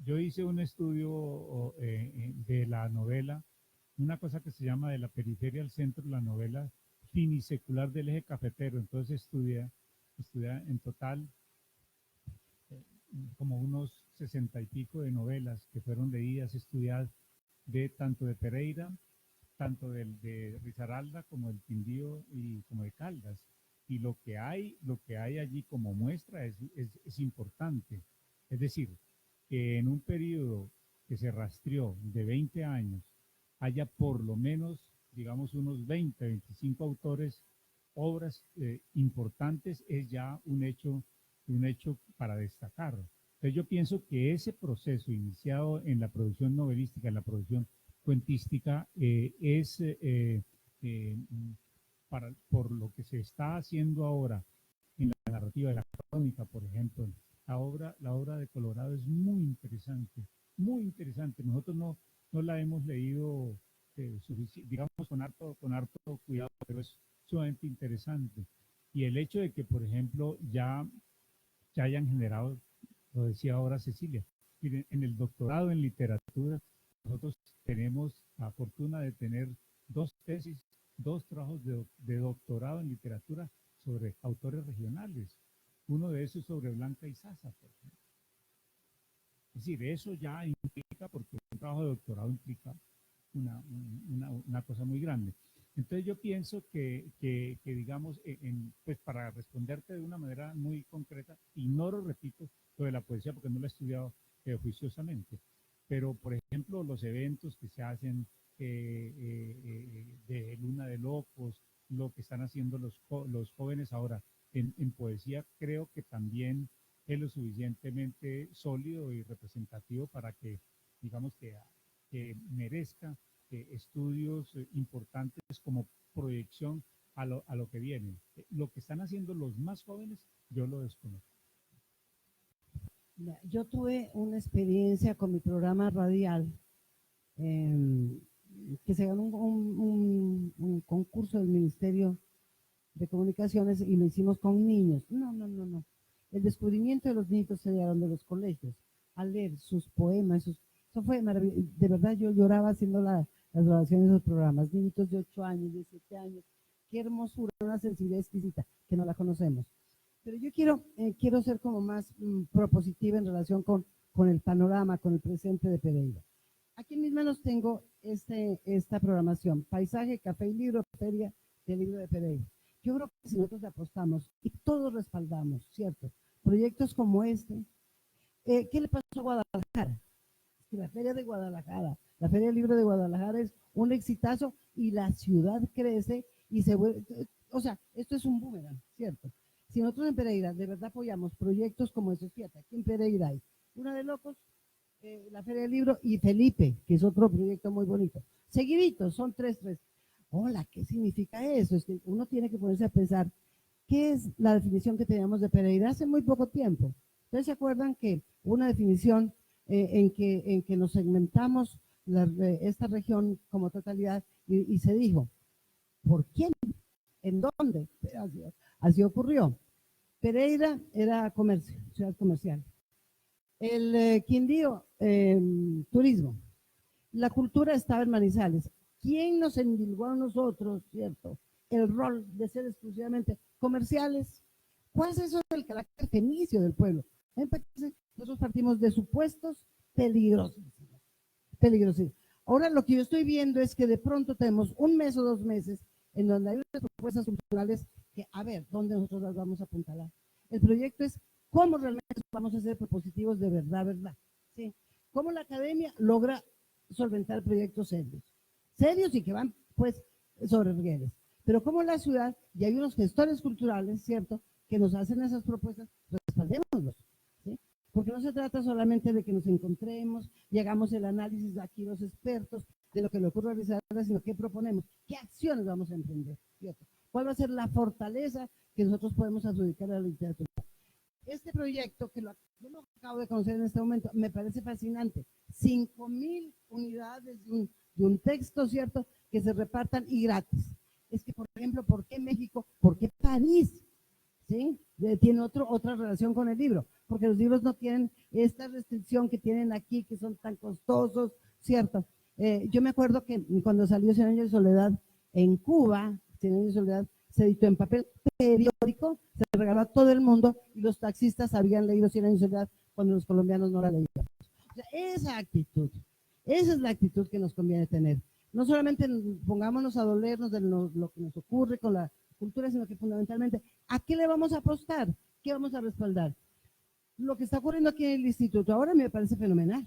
Yo hice un estudio de la novela, una cosa que se llama de la periferia al centro, la novela finisecular del eje cafetero. Entonces estudia en total como unos 60 y pico de novelas que fueron leídas, estudiadas, tanto de Pereira, tanto de Risaralda como del Quindío y como de Caldas. Y lo que hay allí como muestra es importante. Es decir, que en un periodo que se rastreó de 20 años haya por lo menos digamos, unos 20, 25 autores, obras importantes, es ya un hecho para destacar. Entonces yo pienso que ese proceso iniciado en la producción novelística, en la producción cuentística, es por lo que se está haciendo ahora en la narrativa de la crónica, por ejemplo. La obra de Colorado es muy interesante, muy interesante. Nosotros no la hemos leído, digamos, con harto cuidado, pero es sumamente interesante. Y el hecho de que, por ejemplo, ya hayan generado, lo decía ahora Cecilia, miren, en el doctorado en literatura, nosotros tenemos la fortuna de tener 2 tesis, 2 trabajos de doctorado en literatura sobre autores regionales. Uno de esos sobre Blanca Izaza, por ejemplo. Es decir, eso ya implica, porque un trabajo de doctorado implica una cosa muy grande. Entonces yo pienso que digamos, pues para responderte de una manera muy concreta, ignoro, repito, lo de la poesía porque no lo he estudiado juiciosamente, pero por ejemplo los eventos que se hacen de Luna de Locos, lo que están haciendo los jóvenes ahora en poesía, creo que también es lo suficientemente sólido y representativo para que, digamos, que merezca estudios importantes como proyección a lo que viene. Lo que están haciendo los más jóvenes, yo lo desconozco. Yo tuve una experiencia con mi programa radial, que se ganó un concurso del Ministerio de Comunicaciones y lo hicimos con niños. No. El descubrimiento de los niños se dieron de los colegios, al leer sus poemas, eso fue maravilloso. De verdad yo lloraba haciendo las grabaciones de los programas. Niñitos de 8 años, de 7 años, qué hermosura, una sensibilidad exquisita que no la conocemos. Pero yo quiero ser como más propositiva en relación con el panorama, con el presente de Pereira. Aquí en mis manos tengo esta programación: Paisaje, Café y Libro, Feria del Libro de Pereira. Yo creo que si nosotros le apostamos y todos respaldamos, ¿cierto?, proyectos como este, ¿qué le pasó a Guadalajara? Que la Feria de Guadalajara, la Feria del Libro de Guadalajara es un exitazo y la ciudad crece y se vuelve, o sea, esto es un boomerang, ¿cierto? Si nosotros en Pereira de verdad apoyamos proyectos como esos, fíjate, aquí en Pereira hay Una de Locos, la Feria del Libro y Felipe, que es otro proyecto muy bonito. Seguiditos, son tres. Hola, ¿qué significa eso? Es que uno tiene que ponerse a pensar, ¿qué es la definición que teníamos de Pereira hace muy poco tiempo? ¿Ustedes se acuerdan que una definición en que nos segmentamos esta región como totalidad y se dijo, ¿por quién? ¿En dónde? Así ocurrió. Pereira era comercio, ciudad comercial. El Quindío, turismo. La cultura estaba en Manizales. ¿Quién nos endilgó a nosotros, cierto, el rol de ser exclusivamente comerciales? ¿Cuál es eso del carácter fenicio del pueblo? Nosotros partimos de supuestos peligrosísimos. Ahora lo que yo estoy viendo es que de pronto tenemos un mes o 2 meses en donde hay unas propuestas culturales que, a ver, ¿dónde nosotros las vamos a apuntalar? El proyecto es cómo realmente vamos a ser propositivos de verdad, ¿sí? Cómo la academia logra solventar proyectos serios y que van, pues, sobre rieles. Pero como la ciudad, y hay unos gestores culturales, ¿cierto?, que nos hacen esas propuestas, respaldémoslos, ¿sí? Porque no se trata solamente de que nos encontremos y hagamos el análisis de aquí los expertos de lo que le ocurre a Risaralda, sino qué proponemos, qué acciones vamos a emprender, ¿cierto? ¿Cuál va a ser la fortaleza que nosotros podemos adjudicar a la literatura? Este proyecto, que yo lo acabo de conocer en este momento, me parece fascinante. 5,000 unidades de un texto, ¿cierto?, que se repartan y gratis. Es que, por ejemplo, ¿por qué México? ¿Por qué París? ¿Sí? Tiene otra relación con el libro, porque los libros no tienen esta restricción que tienen aquí, que son tan costosos, ¿cierto? Yo me acuerdo que cuando salió Cien años de soledad en Cuba, Cien años de soledad se editó en papel periódico, se regaló a todo el mundo y los taxistas habían leído Cien años de soledad cuando los colombianos no la leíamos. O sea, esa es la actitud que nos conviene tener. No solamente pongámonos a dolernos de lo que nos ocurre con la cultura, sino que fundamentalmente, ¿a qué le vamos a apostar? ¿Qué vamos a respaldar? Lo que está ocurriendo aquí en el instituto ahora me parece fenomenal.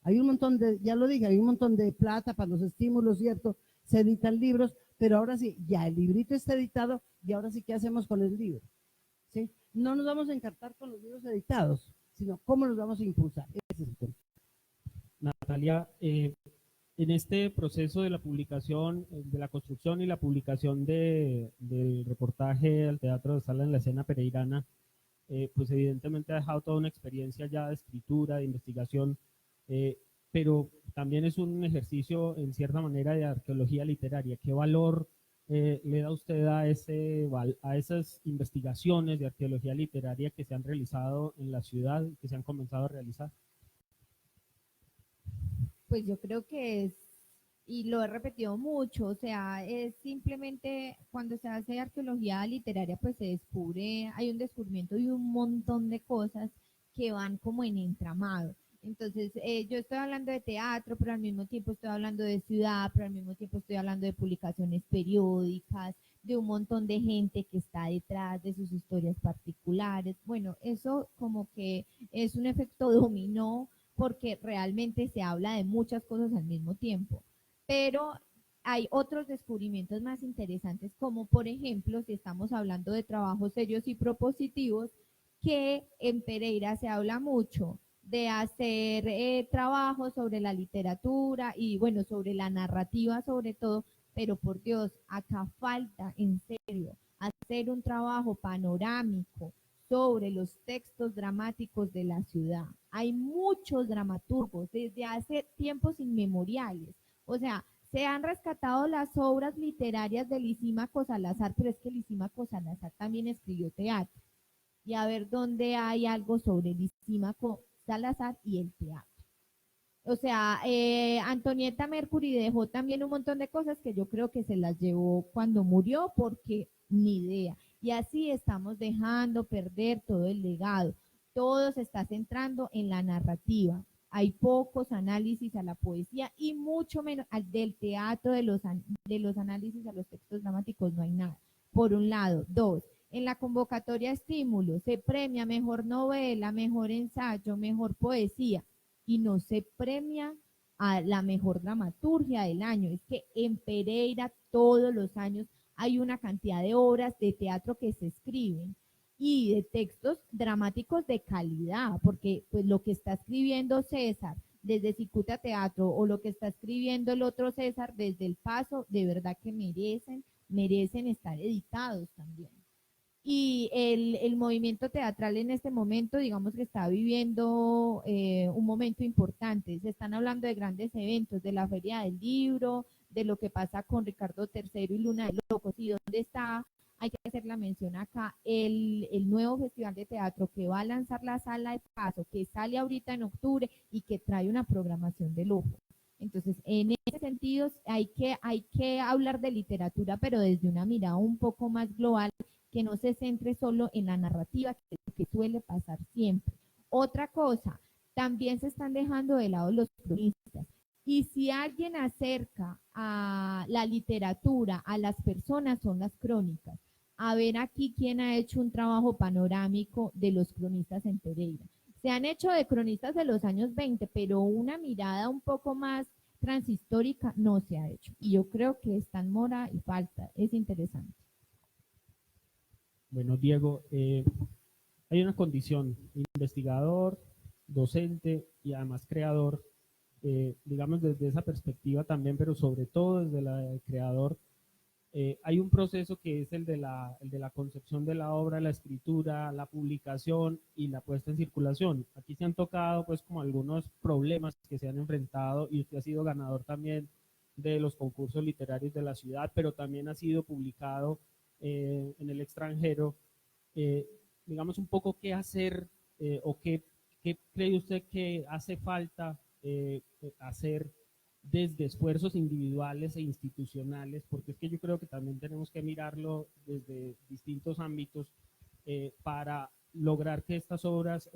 Hay un montón de, ya lo dije, hay un montón de plata para los estímulos, ¿cierto? Se editan libros, pero ahora sí, ya el librito está editado y ahora sí, ¿qué hacemos con el libro? ¿Sí? No nos vamos a encartar con los libros editados, sino cómo los vamos a impulsar. Ese es el tema. Natalia, en este proceso de la publicación, de la construcción y la publicación del reportaje al Teatro de Sala en la Escena Pereirana, pues evidentemente ha dejado toda una experiencia ya de escritura, de investigación, pero también es un ejercicio en cierta manera de arqueología literaria. ¿Qué valor le da usted a esas investigaciones de arqueología literaria que se han realizado en la ciudad, que se han comenzado a realizar? Pues yo creo que es, y lo he repetido mucho, o sea, es simplemente cuando se hace arqueología literaria, pues se descubre, hay un descubrimiento de un montón de cosas que van como en entramado. Entonces, yo estoy hablando de teatro, pero al mismo tiempo estoy hablando de ciudad, pero al mismo tiempo estoy hablando de publicaciones periódicas, de un montón de gente que está detrás de sus historias particulares. Bueno, eso como que es un efecto dominó porque realmente se habla de muchas cosas al mismo tiempo. Pero hay otros descubrimientos más interesantes, como por ejemplo, si estamos hablando de trabajos serios y propositivos, que en Pereira se habla mucho de hacer trabajos sobre la literatura y bueno, sobre la narrativa sobre todo, pero por Dios, acá falta en serio hacer un trabajo panorámico sobre los textos dramáticos de la ciudad. Hay muchos dramaturgos desde hace tiempos inmemoriales. O sea, se han rescatado las obras literarias de Lisímaco Salazar, pero es que Lisímaco Salazar también escribió teatro. Y a ver dónde hay algo sobre Lisímaco Salazar y el teatro. O sea, Antonieta Mercury dejó también un montón de cosas que yo creo que se las llevó cuando murió, porque ni idea. Y así estamos dejando perder todo el legado. Todo se está centrando en la narrativa. Hay pocos análisis a la poesía y mucho menos al del teatro, de los análisis a los textos dramáticos, no hay nada. Por un lado. Dos, en la convocatoria estímulo se premia mejor novela, mejor ensayo, mejor poesía y no se premia a la mejor dramaturgia del año. Es que en Pereira todos los años hay una cantidad de obras de teatro que se escriben y de textos dramáticos de calidad, porque pues lo que está escribiendo César desde Cicuta Teatro o lo que está escribiendo el otro César desde El Paso, de verdad que merecen estar editados también. Y el movimiento teatral en este momento, digamos que está viviendo un momento importante. Se están hablando de grandes eventos, de la Feria del Libro, de lo que pasa con Ricardo III y Luna de Locos. ¿Y dónde está? Hay que hacer la mención acá, el nuevo festival de teatro que va a lanzar la Sala de Paso, que sale ahorita en octubre y que trae una programación de lujo. Entonces, en ese sentido, hay que hablar de literatura, pero desde una mirada un poco más global, que no se centre solo en la narrativa, que es lo que suele pasar siempre. Otra cosa, también se están dejando de lado los cronistas. Y si alguien acerca a la literatura a las personas, son las crónicas. A ver aquí quién ha hecho un trabajo panorámico de los cronistas en Pereira. Se han hecho de cronistas de los años 20, pero una mirada un poco más transhistórica no se ha hecho. Y yo creo que está en mora y falta. Es interesante. Bueno, Diego, hay una condición, investigador, docente y además creador, digamos desde esa perspectiva también, pero sobre todo desde la del creador, hay un proceso que es el de la concepción de la obra, la escritura, la publicación y la puesta en circulación. Aquí se han tocado pues como algunos problemas que se han enfrentado y usted ha sido ganador también de los concursos literarios de la ciudad, pero también ha sido publicado en el extranjero. Eh, digamos un poco qué hacer o qué cree usted que hace falta hacer desde esfuerzos individuales e institucionales, porque es que yo creo que también tenemos que mirarlo desde distintos ámbitos para lograr que estas obras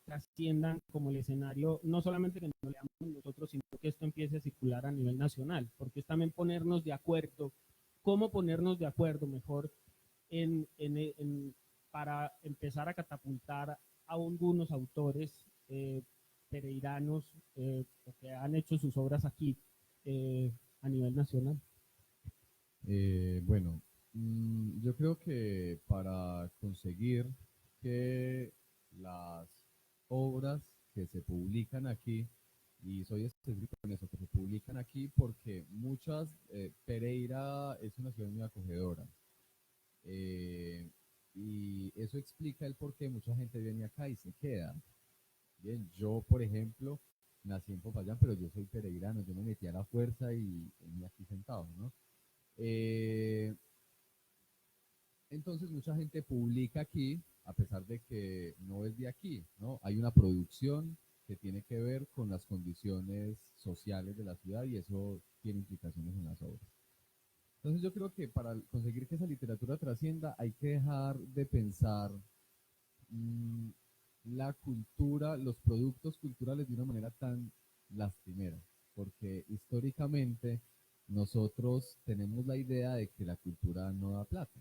trasciendan como el escenario, no solamente que nos leamos nosotros, sino que esto empiece a circular a nivel nacional, porque es también ponernos de acuerdo, cómo ponernos de acuerdo mejor para empezar a catapultar a algunos autores pereiranos o que han hecho sus obras aquí a nivel nacional? Bueno, yo creo que para conseguir que las obras que se publican aquí, y soy específico en eso, que se publican aquí porque Pereira es una ciudad muy acogedora, eh, y eso explica el por qué mucha gente viene acá y se queda. Bien, yo, por ejemplo, nací en Popayán, pero yo soy pereirano, yo me metí a la fuerza y venía aquí sentado, ¿no? Eh, entonces mucha gente publica aquí, a pesar de que no es de aquí, ¿no? Hay una producción que tiene que ver con las condiciones sociales de la ciudad y eso tiene implicaciones en las obras. Entonces yo creo que para conseguir que esa literatura trascienda hay que dejar de pensar mm, la cultura, los productos culturales de una manera tan lastimera, porque históricamente nosotros tenemos la idea de que la cultura no da plata.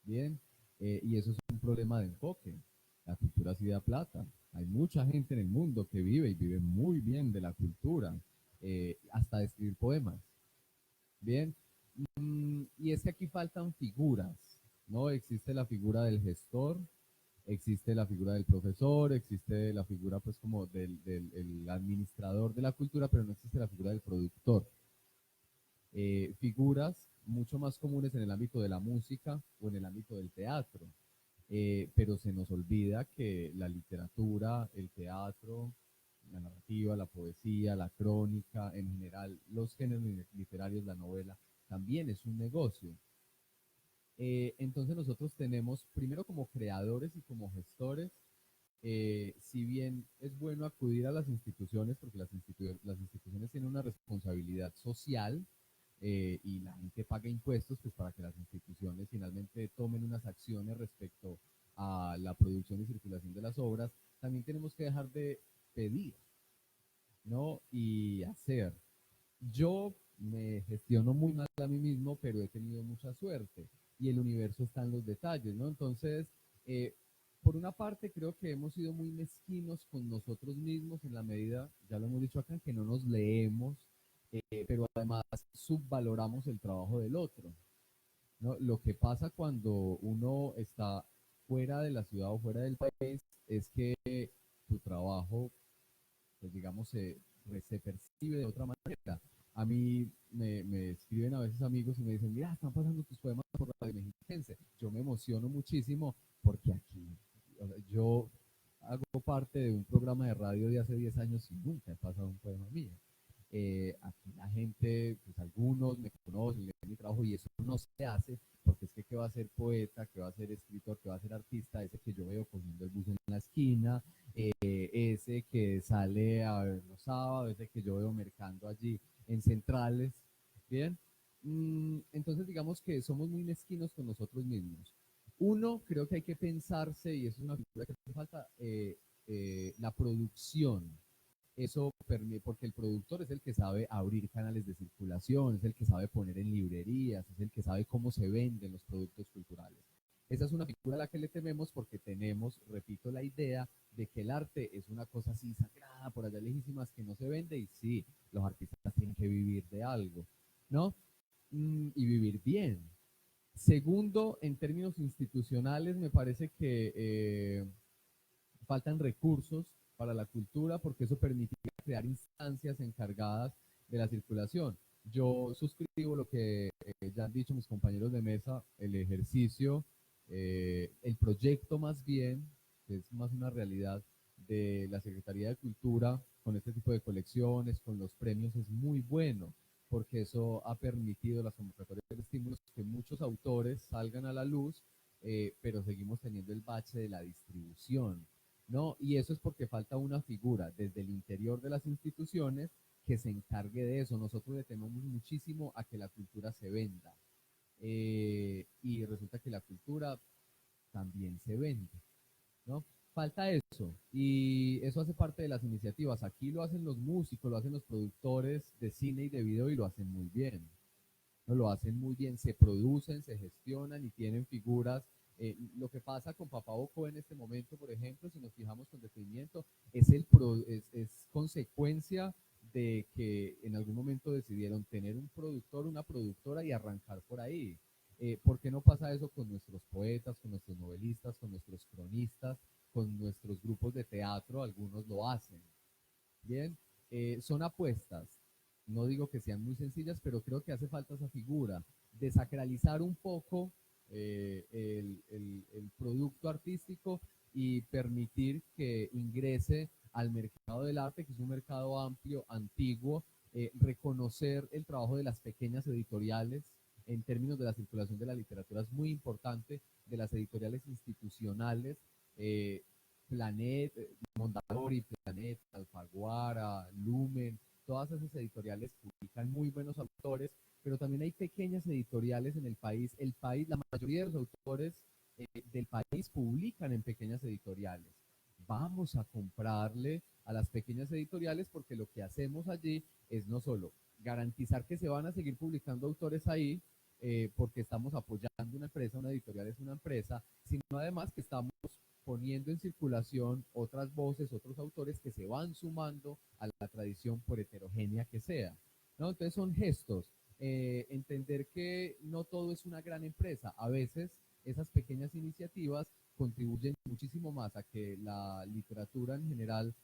Bien, y eso es un problema de enfoque. La cultura sí da plata. Hay mucha gente en el mundo que vive y vive muy bien de la cultura, hasta de escribir poemas. Bien, y es que aquí faltan figuras, ¿no? Existe la figura del gestor, existe la figura del profesor, existe la figura pues como el administrador de la cultura, pero no existe la figura del productor. Figuras mucho más comunes en el ámbito de la música o en el ámbito del teatro, pero se nos olvida que la literatura, el teatro, la narrativa, la poesía, la crónica, en general, los géneros literarios, la novela, también es un negocio. Entonces nosotros tenemos, primero como creadores y como gestores, si bien es bueno acudir a las instituciones, porque las instituciones tienen una responsabilidad social, y la gente paga impuestos pues para que las instituciones finalmente tomen unas acciones respecto a la producción y circulación de las obras, también tenemos que dejar de pedir, ¿no? Y hacer. Yo me gestiono muy mal a mí mismo, pero he tenido mucha suerte y el universo está en los detalles, ¿no? Entonces, eh, por una parte, creo que hemos sido muy mezquinos con nosotros mismos en la medida, ya lo hemos dicho acá, que no nos leemos, pero además subvaloramos el trabajo del otro, ¿no? Lo que pasa cuando uno está fuera de la ciudad o fuera del país es que tu trabajo, pues digamos, se percibe de otra manera. A mí me escriben a veces amigos y me dicen, mira, están pasando tus poemas por Radio Mexiquense. Yo me emociono muchísimo porque aquí, o sea, yo hago parte de un programa de radio de hace 10 años y nunca he pasado un poema mío. Aquí la gente, pues algunos me conocen, leen mi trabajo y eso no se hace porque es que qué va a ser poeta, qué va a ser escritor, qué va a ser artista, ese que yo veo cogiendo el bus en la esquina, ese que sale a ver los sábados, ese que yo veo mercando allí en centrales, ¿bien? Entonces digamos que somos muy mezquinos con nosotros mismos. Uno, creo que hay que pensarse, y eso es una figura que hace falta, la producción. Eso permite, porque el productor es el que sabe abrir canales de circulación, es el que sabe poner en librerías, es el que sabe cómo se venden los productos culturales. Esa es una figura a la que le tememos porque tenemos, repito, la idea de que el arte es una cosa así sagrada, por allá lejísimas, que no se vende, y sí, los artistas tienen que vivir de algo, ¿no? Y vivir bien. Segundo, en términos institucionales, me parece que faltan recursos para la cultura porque eso permitiría crear instancias encargadas de la circulación. Yo suscribo lo que ya han dicho mis compañeros de mesa, el ejercicio, el proyecto más bien, que es más una realidad de la Secretaría de Cultura con este tipo de colecciones, con los premios, es muy bueno, porque eso ha permitido las convocatorias de estímulos que muchos autores salgan a la luz, pero seguimos teniendo el bache de la distribución, ¿no? Y eso es porque falta una figura desde el interior de las instituciones que se encargue de eso. Nosotros le tememos muchísimo a que la cultura se venda, y resulta que la cultura también se vende, ¿no? Falta eso, y eso hace parte de las iniciativas. Aquí lo hacen los músicos, lo hacen los productores de cine y de video y lo hacen muy bien, ¿no? Lo hacen muy bien, se producen, se gestionan y tienen figuras Lo que pasa con Papá Bocó en este momento, por ejemplo, si nos fijamos con detenimiento, es consecuencia de que en algún momento decidieron tener un productor, una productora y arrancar por ahí. ¿Por qué no pasa eso con nuestros poetas, con nuestros novelistas, con nuestros cronistas, con nuestros grupos de teatro? Algunos lo hacen. Bien, son apuestas. No digo que sean muy sencillas, pero creo que hace falta esa figura, desacralizar un poco el producto artístico y permitir que ingrese al mercado del arte, que es un mercado amplio, antiguo, reconocer el trabajo de las pequeñas editoriales en términos de la circulación de la literatura es muy importante, de las editoriales institucionales, Planet, Mondadori, Planet, Alfaguara, Lumen, todas esas editoriales publican muy buenos autores, pero también hay pequeñas editoriales en el país. La mayoría de los autores del país publican en pequeñas editoriales. Vamos a comprarle a las pequeñas editoriales porque lo que hacemos allí es no solo garantizar que se van a seguir publicando autores ahí, porque estamos apoyando una empresa, una editorial es una empresa, sino además que estamos poniendo en circulación otras voces, otros autores que se van sumando a la tradición por heterogénea que sea, ¿no? Entonces son gestos, entender que no todo es una gran empresa, a veces esas pequeñas iniciativas contribuyen muchísimo más a que la literatura en general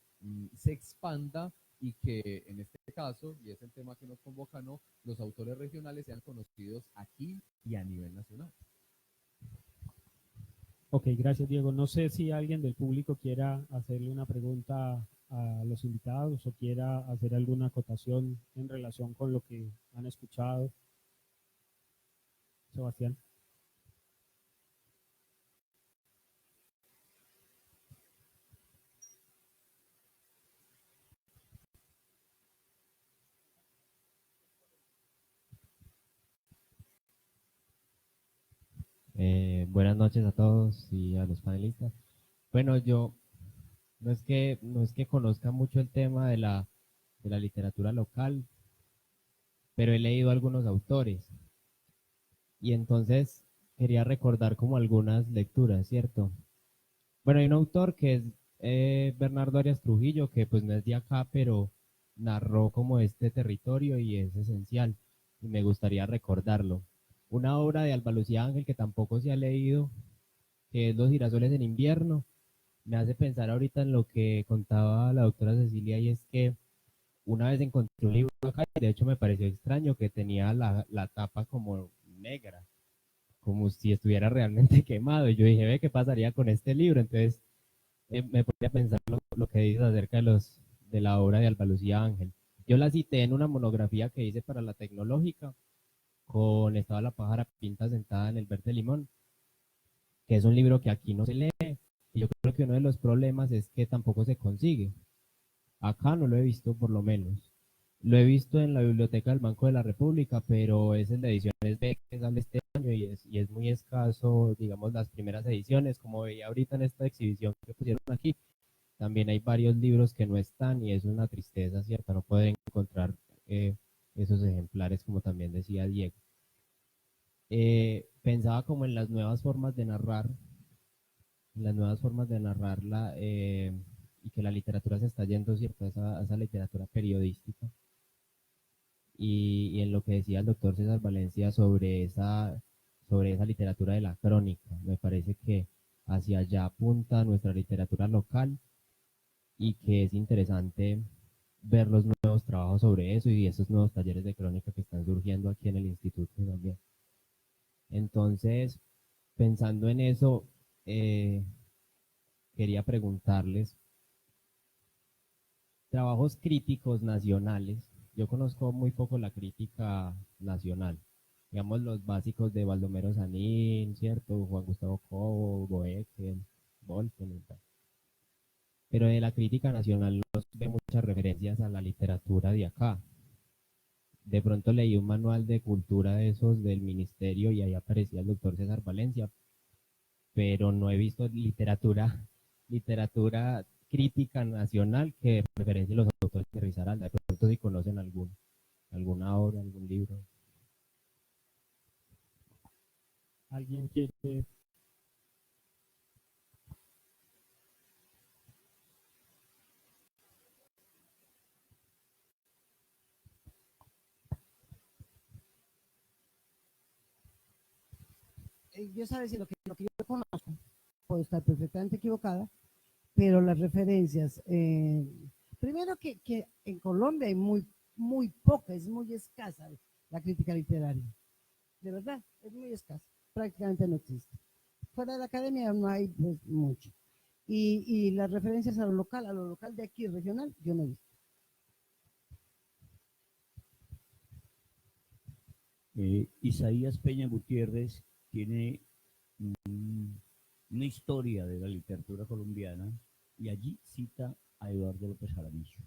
se expanda y que en este caso, y es el tema que nos convoca, ¿no?, los autores regionales sean conocidos aquí y a nivel nacional. Ok, gracias Diego. No sé si alguien del público quiera hacerle una pregunta a los invitados o quiera hacer alguna acotación en relación con lo que han escuchado. Sebastián. Buenas noches a todos y a los panelistas. Bueno, yo no es que conozca mucho el tema de la literatura local, pero he leído algunos autores y entonces quería recordar como algunas lecturas, ¿cierto? Bueno, hay un autor que es Bernardo Arias Trujillo, que pues no es de acá, pero narró como este territorio y es esencial y me gustaría recordarlo. Una obra de Alba Lucía Ángel que tampoco se ha leído, que es Los girasoles en invierno, me hace pensar ahorita en lo que contaba la doctora Cecilia, y es que una vez encontré un libro acá y de hecho me pareció extraño que tenía la tapa como negra, como si estuviera realmente quemado. Y yo dije, ve, ¿qué pasaría con este libro? Entonces me ponía a pensar lo que dices acerca de la obra de Alba Lucía Ángel. Yo la cité en una monografía que hice para la tecnológica con Estaba la pájara pinta sentada en el verde limón, que es un libro que aquí no se lee. Y yo creo que uno de los problemas es que tampoco se consigue. Acá no lo he visto, por lo menos. Lo he visto en la biblioteca del Banco de la República, pero es el de ediciones B que sale este año y es muy escaso, digamos, las primeras ediciones. Como veía ahorita en esta exhibición que pusieron aquí, también hay varios libros que no están y es una tristeza, ¿cierto? No pueden encontrar esos ejemplares, como también decía Diego. Pensaba como en las nuevas formas de narrar, y que la literatura se está yendo, ¿cierto?, a esa literatura periodística. Y en lo que decía el doctor César Valencia sobre esa literatura de la crónica. Me parece que hacia allá apunta nuestra literatura local y que es interesante ver los nuevos trabajos sobre eso y esos nuevos talleres de crónica que están surgiendo aquí en el instituto también. Entonces, pensando en eso, quería preguntarles, trabajos críticos nacionales. Yo conozco muy poco la crítica nacional. Digamos los básicos de Baldomero Sanín, ¿cierto? Juan Gustavo Cobo, Boecken, Bolton y tal. Pero de la crítica nacional no se ve muchas referencias a la literatura de acá. De pronto leí un manual de cultura de esos del ministerio y ahí aparecía el doctor César Valencia, pero no he visto literatura crítica nacional que referencie los autores de Risaralda. De pronto si conocen alguna obra, algún libro. ¿Alguien quiere yo sabes si lo que yo conozco, puedo estar perfectamente equivocada, pero las referencias, primero que en Colombia hay muy poca, es muy escasa la crítica literaria, de verdad, es muy escasa, prácticamente no existe. Fuera de la academia no hay pues, mucho. Y las referencias a lo local de aquí, regional, yo no he visto. Isaías Peña Gutiérrez tiene un- una historia de la literatura colombiana y allí cita a Eduardo López Jaramillo.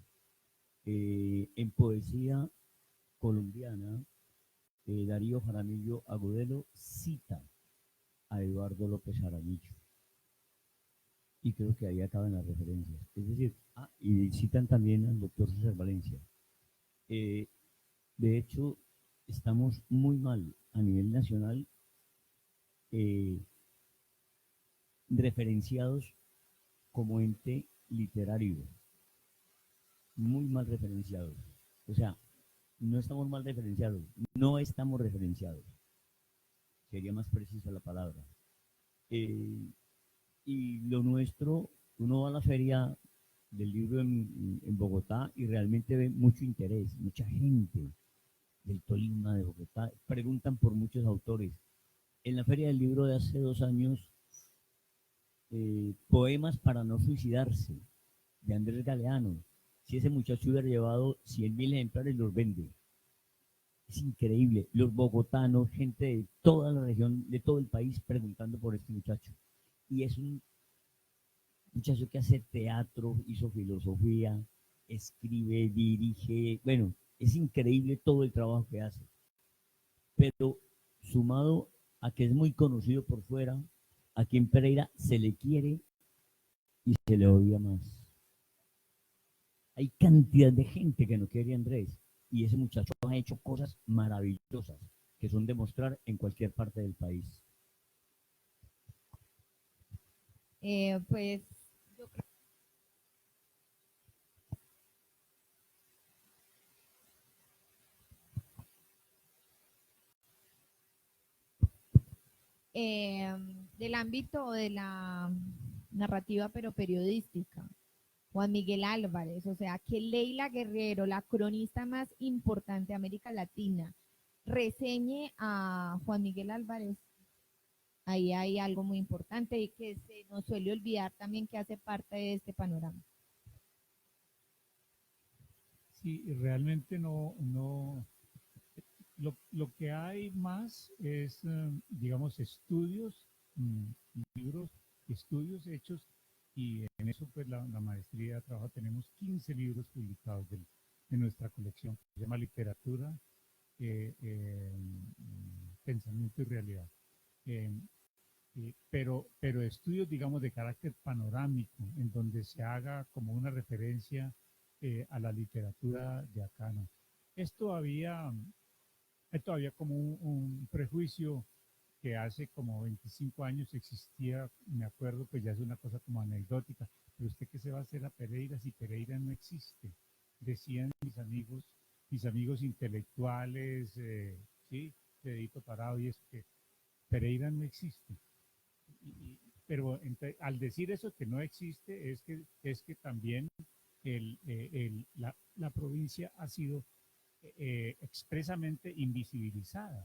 En poesía colombiana, Darío Jaramillo Agudelo cita a Eduardo López Jaramillo. Y creo que ahí acaban las referencias. Es decir, y citan también al doctor César Valencia. Eh, de hecho, estamos muy mal a nivel nacional eh, referenciados como ente literario, muy mal referenciados. O sea, no estamos mal referenciados, no estamos referenciados. Sería más precisa la palabra. Y lo nuestro, uno va a la feria del libro en Bogotá y realmente ve mucho interés, mucha gente del Tolima, de Bogotá, preguntan por muchos autores. En la feria del libro de hace 2 años, Poemas para no suicidarse, de Andrés Galeano. Si ese muchacho hubiera llevado 100.000 ejemplares, los vende. Es increíble. Los bogotanos, gente de toda la región, de todo el país, preguntando por este muchacho. Y es un muchacho que hace teatro, hizo filosofía, escribe, dirige. Bueno, es increíble todo el trabajo que hace. Pero sumado a que es muy conocido por fuera, aquí en Pereira se le quiere y se le odia más. Hay cantidad de gente que no quiere a Andrés y ese muchacho ha hecho cosas maravillosas que son de mostrar en cualquier parte del país. Pues yo creo del ámbito de la narrativa, pero periodística. Juan Miguel Álvarez, o sea, que Leila Guerrero, la cronista más importante de América Latina, reseñe a Juan Miguel Álvarez, ahí hay algo muy importante y que se nos suele olvidar también que hace parte de este panorama. Sí, y realmente no, lo que hay más es, digamos, estudios, libros, estudios hechos, y en eso pues la maestría de trabajo tenemos 15 libros publicados de nuestra colección, que se llama Literatura, Pensamiento y Realidad. Eh, pero estudios, digamos, de carácter panorámico, en donde se haga como una referencia a la literatura de acá, ¿no? Es todavía, hay todavía como un prejuicio que hace como 25 años existía, me acuerdo, pues ya es una cosa como anecdótica, pero usted qué se va a hacer a Pereira si Pereira no existe, decían mis amigos intelectuales, sí, dedito parado y es que Pereira no existe. Pero al decir eso que no existe es que también la provincia ha sido expresamente invisibilizada.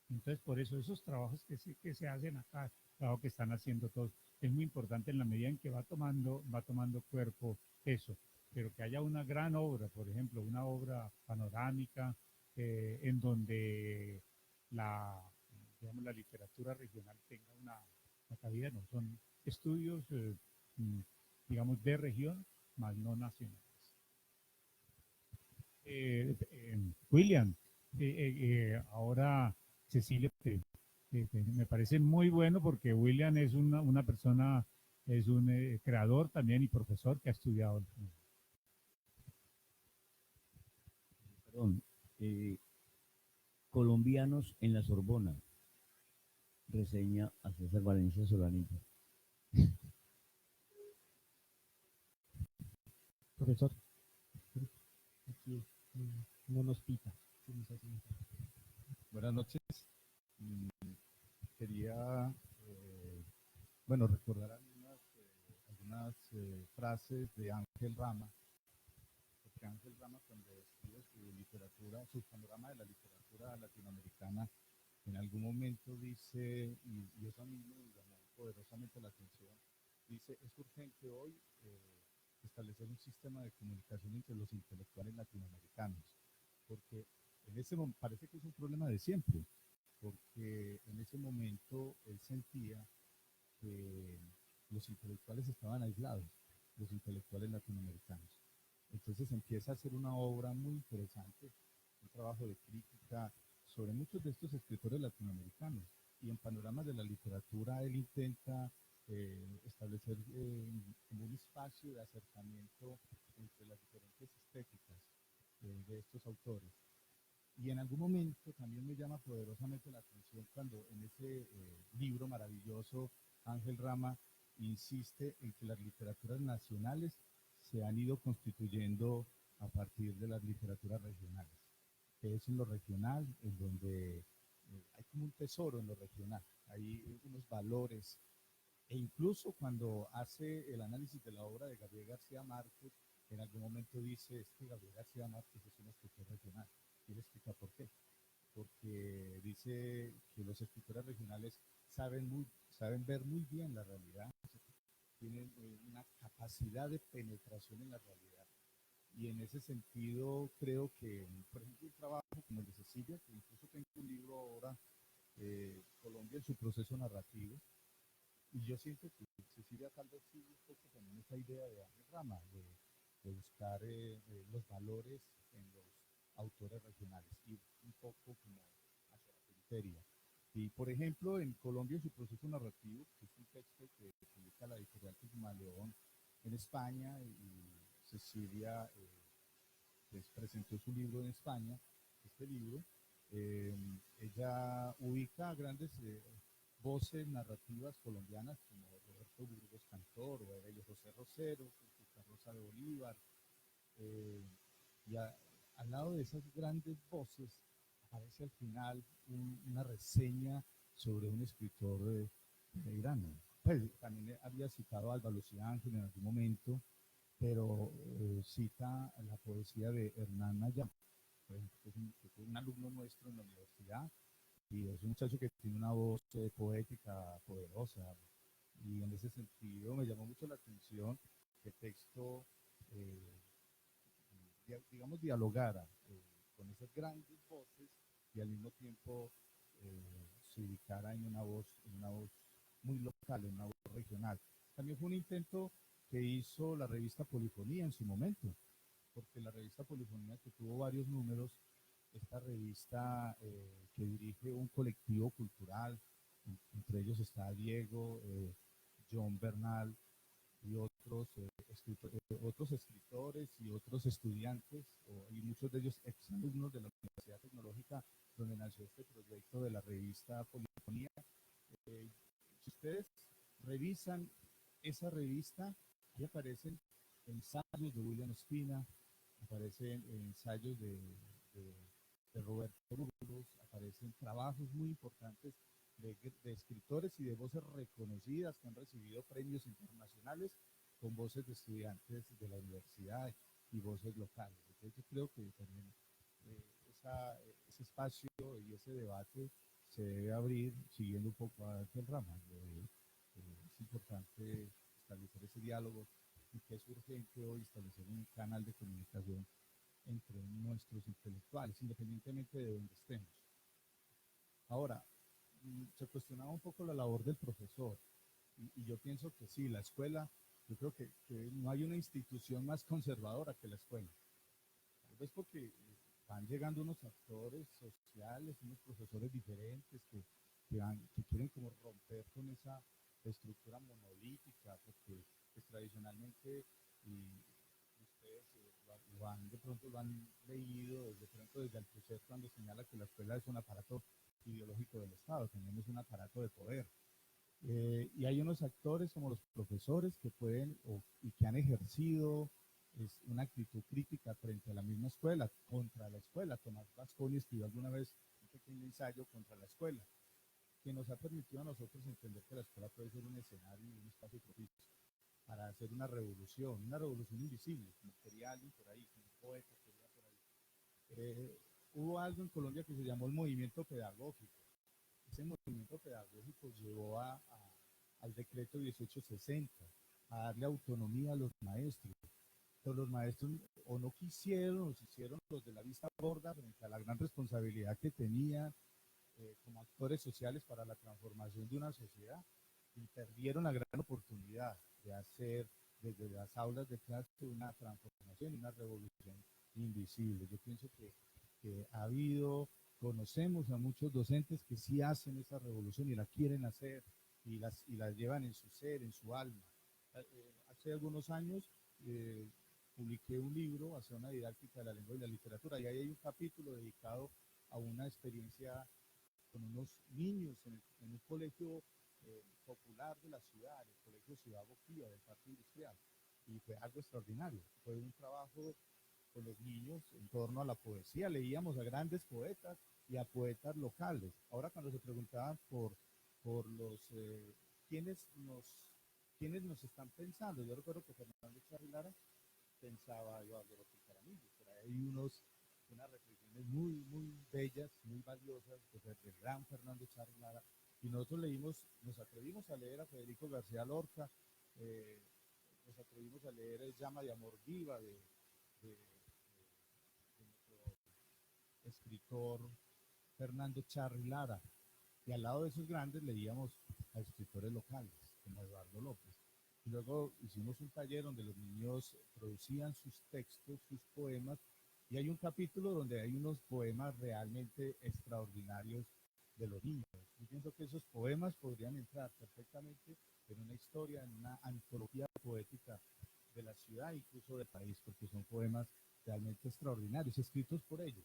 Entonces, por eso esos trabajos que se hacen acá, trabajo que están haciendo todos, es muy importante en la medida en que va tomando cuerpo eso, pero que haya una gran obra, por ejemplo, una obra panorámica en donde la, digamos, la literatura regional tenga una cabida, no, son estudios, mm, digamos, de región, más no nacionales. William, ahora Cecilia, me parece muy bueno porque William es una persona, es un creador también y profesor que ha estudiado. Perdón, colombianos en la Sorbona, reseña a César Valencia Solanita. Profesor, aquí no nos pita. Buenas noches. Mm, quería, bueno, recordar algunas frases de Ángel Rama, porque Ángel Rama cuando escribe su literatura, su panorama de la literatura latinoamericana, en algún momento dice, y eso a mí me llamó poderosamente la atención, dice, es urgente hoy establecer un sistema de comunicación entre los intelectuales latinoamericanos, porque en ese momento parece que es un problema de siempre, porque en ese momento él sentía que los intelectuales estaban aislados, los intelectuales latinoamericanos. Entonces empieza a hacer una obra muy interesante, un trabajo de crítica sobre muchos de estos escritores latinoamericanos. Y en Panoramas de la Literatura él intenta establecer como un espacio de acercamiento entre las diferentes estéticas de estos autores. Y en algún momento también me llama poderosamente la atención cuando en ese libro maravilloso Ángel Rama insiste en que las literaturas nacionales se han ido constituyendo a partir de las literaturas regionales, que es en lo regional en donde hay como un tesoro en lo regional, hay unos valores, e incluso cuando hace el análisis de la obra de Gabriel García Márquez, en algún momento dice, es que Gabriel García Márquez es un escritor regional, y él explica por qué, porque dice que los escritores regionales saben ver muy bien la realidad, tienen una capacidad de penetración en la realidad. Y en ese sentido creo que, por ejemplo, un trabajo como el de Cecilia, que incluso tengo un libro ahora, Colombia en su proceso narrativo, y yo siento que Cecilia tal vez sigue un poco también esa idea de Ángel Rama, de buscar los valores en los autores regionales, y un poco como hacia la periferia. Y por ejemplo, en Colombia en su proceso narrativo, que es un texto que publica la editorial Pigmaleón en España, y Cecilia pues, presentó su libro en España, este libro, ella ubica grandes voces narrativas colombianas como Roberto Burgos Cantor o Aurelio José Rosero, Francisca Rosa de Bolívar, eh, y al lado de esas grandes voces aparece al final una reseña sobre un escritor pereirano. Pues también había citado a Alba Lucía Ángel en algún momento, pero cita la poesía de Hernán Nayar, que fue un alumno nuestro en la universidad, y es un muchacho que tiene una voz poética poderosa, y en ese sentido me llamó mucho la atención que el texto, eh, digamos, dialogara con esas grandes voces y al mismo tiempo se ubicara en una voz muy local, en una voz regional. También fue un intento que hizo la revista Polifonía en su momento, porque la revista Polifonía, que tuvo varios números, esta revista que dirige un colectivo cultural, entre ellos está Diego, John Bernal y otros escritores y otros estudiantes, y muchos de ellos exalumnos de la Universidad Tecnológica, donde nació este proyecto de la revista Polifonía. Si ustedes revisan esa revista, ahí aparecen ensayos de William Ospina, aparecen ensayos de Roberto Burgos, aparecen trabajos muy importantes de escritores y de voces reconocidas que han recibido premios internacionales con voces de estudiantes de la universidad y voces locales. Entonces yo creo que también ese espacio y ese debate se debe abrir siguiendo un poco a Ángel Rama. Es importante establecer ese diálogo y que es urgente hoy establecer un canal de comunicación entre nuestros intelectuales, independientemente de donde estemos. Ahora, se cuestionaba un poco la labor del profesor, y yo pienso que sí, la escuela, yo creo que no hay una institución más conservadora que la escuela. Tal vez porque van llegando unos actores sociales, unos profesores diferentes que quieren como romper con esa estructura monolítica, porque pues, tradicionalmente, y ustedes de pronto lo han leído, de pronto desde Althusser cuando señala que la escuela es un aparato ideológico del Estado, también es un aparato de poder. Y hay unos actores como los profesores que pueden y que han ejercido una actitud crítica frente a la misma escuela, contra la escuela. Tomás Vasconi escribió alguna vez un pequeño ensayo contra la escuela, que nos ha permitido a nosotros entender que la escuela puede ser un escenario y un espacio propicio para hacer una revolución invisible, como quería alguien por ahí, como un poeta quería por ahí. Hubo algo en Colombia que se llamó el movimiento pedagógico. Ese movimiento pedagógico llevó al decreto 1860, a darle autonomía a los maestros. Pero los maestros o no quisieron, o se hicieron los de la vista gorda frente a la gran responsabilidad que tenían como actores sociales para la transformación de una sociedad, y perdieron la gran oportunidad de hacer desde las aulas de clase una transformación y una revolución invisible. Yo pienso que ha habido, conocemos a muchos docentes que sí hacen esa revolución y la quieren hacer y las llevan en su ser, en su alma. Hace algunos años publiqué un libro hacia una didáctica de la lengua y la literatura, y ahí hay un capítulo dedicado a una experiencia con unos niños en un colegio popular de la ciudad, el colegio Ciudad Boquilla del Parque Industrial, y fue algo extraordinario. Fue un trabajo con los niños en torno a la poesía. Leíamos a grandes poetas y a poetas locales. Ahora cuando se preguntaban por los ¿quiénes nos están pensando? Yo recuerdo que Fernando Charri-Lara pensaba Eduardo López Jaramillo. Por ahí hay unas reflexiones muy, muy bellas, muy valiosas del gran Fernando Charri-Lara. Y nosotros nos atrevimos a leer a Federico García Lorca, nos atrevimos a leer El Llama de Amor Viva de nuestro escritor Fernando Charri-Lara. Y al lado de esos grandes leíamos a escritores locales, como Eduardo López. Y luego hicimos un taller donde los niños producían sus textos, sus poemas, y hay un capítulo donde hay unos poemas realmente extraordinarios de los niños. Yo pienso que esos poemas podrían entrar perfectamente en una historia, en una antología poética de la ciudad, incluso del país, porque son poemas realmente extraordinarios, escritos por ellos.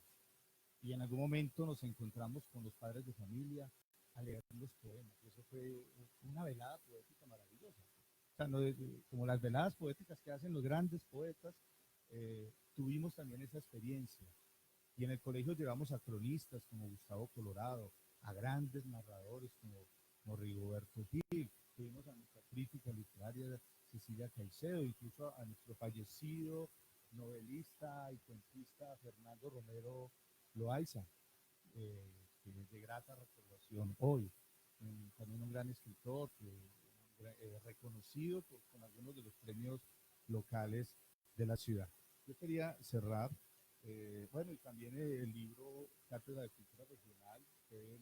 Y en algún momento nos encontramos con los padres de familia a leer los poemas. Y eso fue una velada poética maravillosa. O sea, como las veladas poéticas que hacen los grandes poetas, tuvimos también esa experiencia. Y en el colegio llevamos a cronistas como Gustavo Colorado, a grandes narradores como Rigoberto Gil, tuvimos a nuestra crítica literaria Cecilia Caicedo, incluso a nuestro fallecido novelista y cuentista Fernando Romero Loaiza, que es de grata recordación hoy. También un gran escritor, reconocido con algunos de los premios locales de la ciudad. Yo quería cerrar, bueno, y también el libro Cátedra de Cultura Regional, que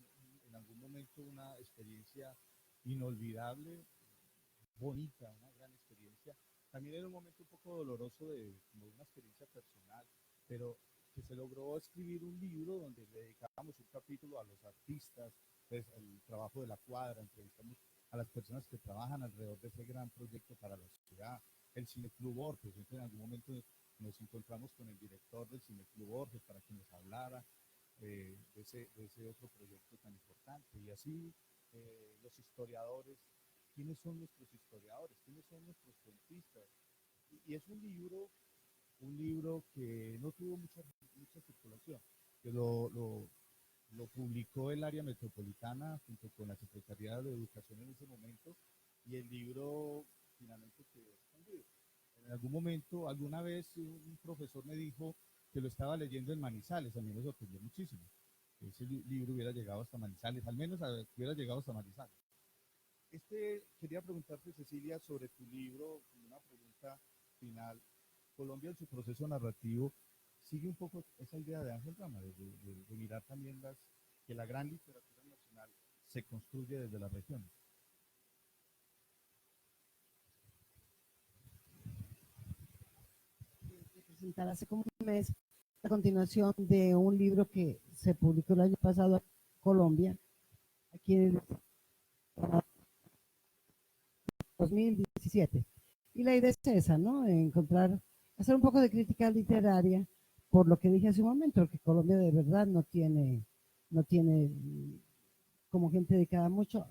en algún momento una experiencia inolvidable, bonita, una gran experiencia. También era un momento un poco doloroso como una experiencia personal, pero que se logró escribir un libro donde le dedicábamos un capítulo a los artistas, pues el trabajo de la cuadra, entrevistamos a las personas que trabajan alrededor de ese gran proyecto para la ciudad, el Cineclub Borges. Entonces, en algún momento nos encontramos con el director del Cineclub Borges para que nos hablara de ese otro proyecto tan importante. Y así los historiadores, ¿quiénes son nuestros historiadores? ¿Quiénes son nuestros cuentistas? Y es un libro que no tuvo mucha circulación, que lo publicó el área metropolitana junto con la Secretaría de Educación en ese momento, y el libro finalmente quedó escondido. En algún momento, alguna vez un profesor me dijo que lo estaba leyendo en Manizales. A mí me sorprendió muchísimo que ese libro hubiera llegado hasta Manizales, al menos hubiera llegado hasta Manizales. Quería preguntarte, Cecilia, sobre tu libro, una pregunta final. Colombia en su proceso narrativo sigue un poco esa idea de Ángel Rama, de mirar también que la gran literatura nacional se construye desde las regiones. Presentar hace como un mes la continuación de un libro que se publicó el año pasado en Colombia, aquí en 2017. Y la idea es esa, ¿no? Hacer un poco de crítica literaria, por lo que dije hace un momento, que Colombia de verdad no tiene como gente dedicada mucho,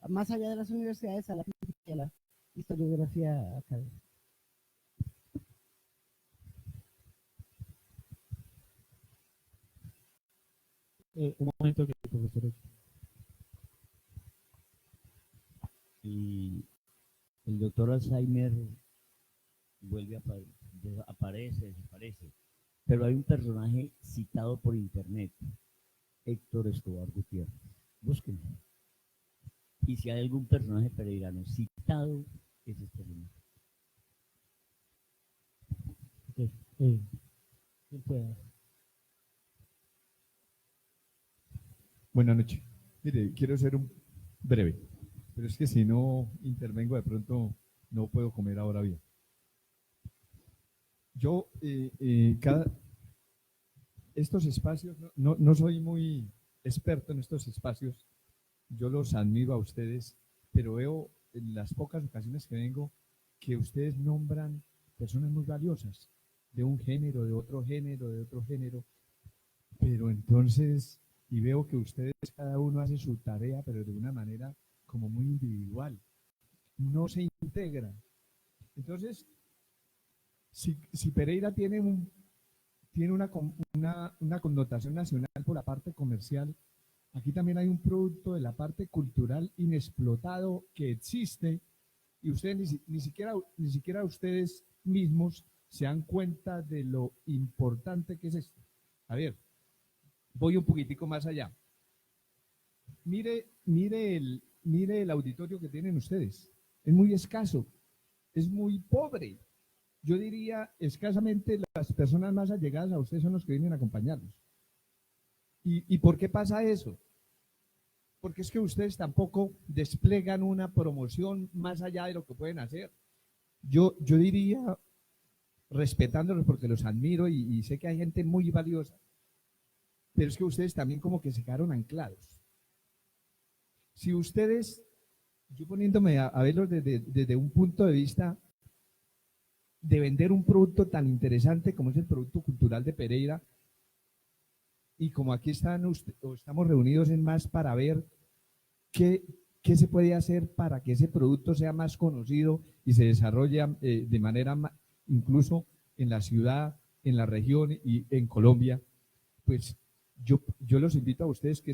más allá de las universidades, a la crítica y a la historiografía académica. Un momento que el profesor... y el doctor Alzheimer aparece, desaparece. Pero hay un personaje citado por internet, Héctor Escobar Gutiérrez. Búsquenlo. Y si hay algún personaje pereirano citado, es este señor. Ok, ¿quién puede? Buenas noches. Mire, quiero ser un breve, pero es que si no intervengo de pronto no puedo comer ahora bien. Yo, estos espacios, no soy muy experto en estos espacios, yo los admiro a ustedes, pero veo en las pocas ocasiones que vengo que ustedes nombran personas muy valiosas, de un género, de otro género, de otro género, pero entonces, y veo que ustedes cada uno hace su tarea, pero de una manera como muy individual, no se integra. Entonces, si Pereira tiene una connotación nacional por la parte comercial, aquí también hay un producto de la parte cultural inexplotado que existe y ustedes ni siquiera ustedes mismos se dan cuenta de lo importante que es esto. A ver, voy un poquitico más allá. Mire el auditorio que tienen ustedes. Es muy escaso, es muy pobre. Yo diría escasamente las personas más allegadas a ustedes son los que vienen a acompañarnos. ¿Y por qué pasa eso? Porque es que ustedes tampoco desplegan una promoción más allá de lo que pueden hacer. Yo diría, respetándolos porque los admiro y sé que hay gente muy valiosa, pero es que ustedes también como que se quedaron anclados. Si ustedes, yo poniéndome a verlos desde un punto de vista de vender un producto tan interesante como es el Producto Cultural de Pereira, y como aquí estamos reunidos en más para ver qué se puede hacer para que ese producto sea más conocido y se desarrolle de manera incluso en la ciudad, en la región y en Colombia, pues yo los invito a ustedes que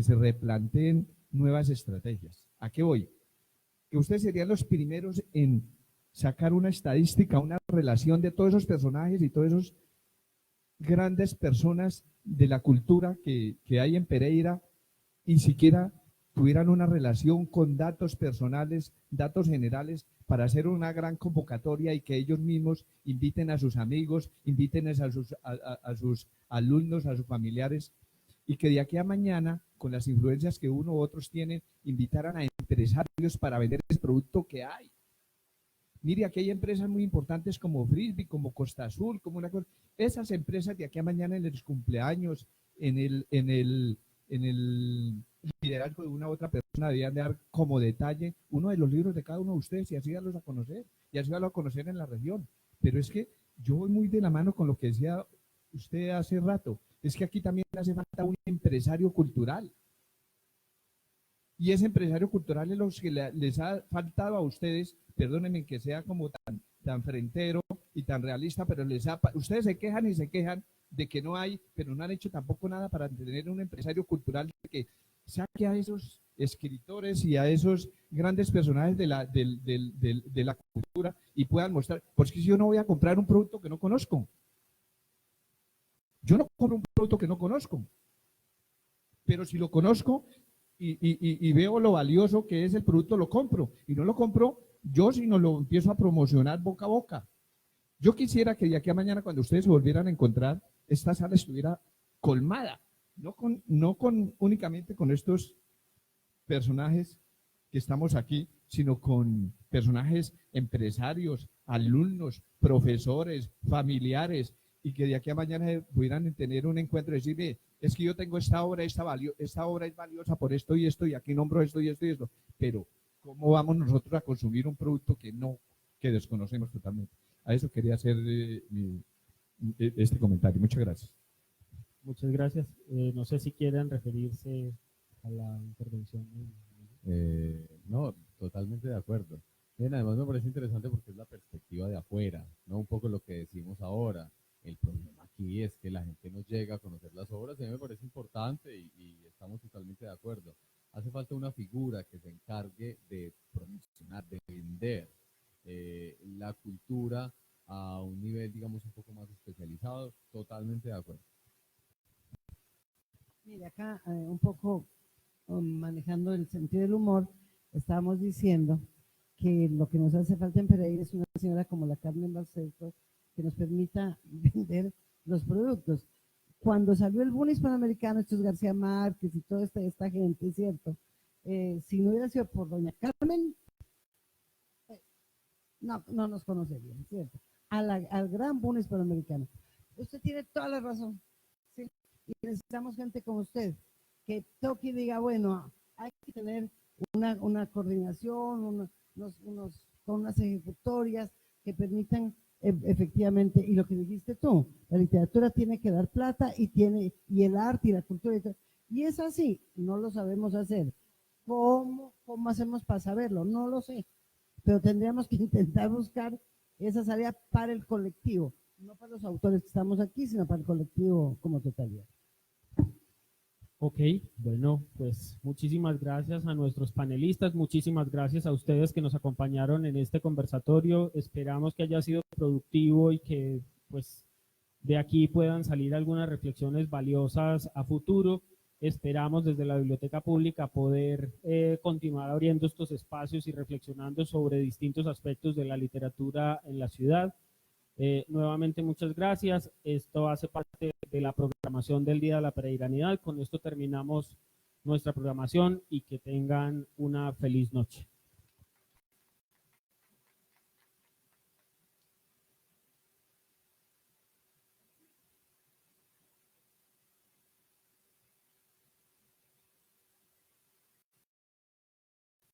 se replanteen nuevas estrategias. ¿A qué voy? Que ustedes serían los primeros en sacar una estadística, una relación de todos esos personajes y todos esos grandes personas de la cultura que hay en Pereira y siquiera tuvieran una relación con datos personales, datos generales, para hacer una gran convocatoria y que ellos mismos inviten a sus amigos, inviten a sus alumnos, a sus familiares, y que de aquí a mañana, con las influencias que uno u otros tienen, invitaran a empresarios para vender ese producto que hay. Mire, aquí hay empresas muy importantes como Frisbee, como Costa Azul, como una cosa. Esas empresas de aquí a mañana en los cumpleaños, en el liderazgo de una u otra persona, debían dar como detalle uno de los libros de cada uno de ustedes y así darlos a conocer, y así darlos a conocer en la región. Pero es que yo voy muy de la mano con lo que decía usted hace rato, es que aquí también hace falta un empresario cultural. Y ese empresario cultural es lo que les ha faltado a ustedes, perdónenme que sea como tan frentero y tan realista, pero ustedes se quejan y se quejan de que no hay, pero no han hecho tampoco nada para tener un empresario cultural que saque a esos escritores y a esos grandes personajes de la cultura y puedan mostrar, porque si yo no voy a comprar un producto que no conozco. Yo no compro un producto que no conozco, pero si lo conozco y veo lo valioso que es el producto, lo compro. Y no lo compro yo, sino lo empiezo a promocionar boca a boca. Yo quisiera que de aquí a mañana, cuando ustedes se volvieran a encontrar, esta sala estuviera colmada, no únicamente con estos personajes que estamos aquí, sino con personajes empresarios, alumnos, profesores, familiares, y que de aquí a mañana pudieran tener un encuentro y decir, es que yo tengo esta obra, esta obra es valiosa por esto y esto, y aquí nombro esto y esto y esto, pero ¿cómo vamos nosotros a consumir un producto que desconocemos totalmente? A eso quería hacer este comentario. Muchas gracias. Muchas gracias. No sé si quieren referirse a la intervención. No, totalmente de acuerdo. Bien, además me parece interesante porque es la perspectiva de afuera, no un poco lo que decimos ahora. El problema aquí es que la gente no llega a conocer las obras y a mí me parece importante y estamos totalmente de acuerdo. hace falta una figura que se encargue de promocionar, de vender la cultura a un nivel, digamos, un poco más especializado. Totalmente de acuerdo. Mire, acá un poco manejando el sentido del humor, estábamos diciendo que lo que nos hace falta en Pereira es una señora como la Carmen Balcells que nos permita vender los productos. Cuando salió el boom hispanoamericano, estos García Márquez y toda esta gente, ¿cierto? Si no hubiera sido por doña Carmen, no nos conocerían, ¿cierto? Al gran boom hispanoamericano. Usted tiene toda la razón, ¿sí? Y necesitamos gente como usted, que toque y diga, bueno, hay que tener una coordinación, con unas ejecutorias que permitan efectivamente, y lo que dijiste tú, la literatura tiene que dar plata y el arte y la cultura, y es así, no lo sabemos hacer. ¿Cómo hacemos para saberlo? No lo sé, pero tendríamos que intentar buscar esa salida para el colectivo, no para los autores que estamos aquí, sino para el colectivo como totalidad. Ok, bueno, pues muchísimas gracias a nuestros panelistas, muchísimas gracias a ustedes que nos acompañaron en este conversatorio. Esperamos que haya sido productivo y que pues de aquí puedan salir algunas reflexiones valiosas a futuro. Esperamos desde la Biblioteca Pública poder continuar abriendo estos espacios y reflexionando sobre distintos aspectos de la literatura en la ciudad. Nuevamente muchas gracias. Esto hace parte de la programación del Día de la Pereiranidad. Con esto terminamos nuestra programación y que tengan una feliz noche.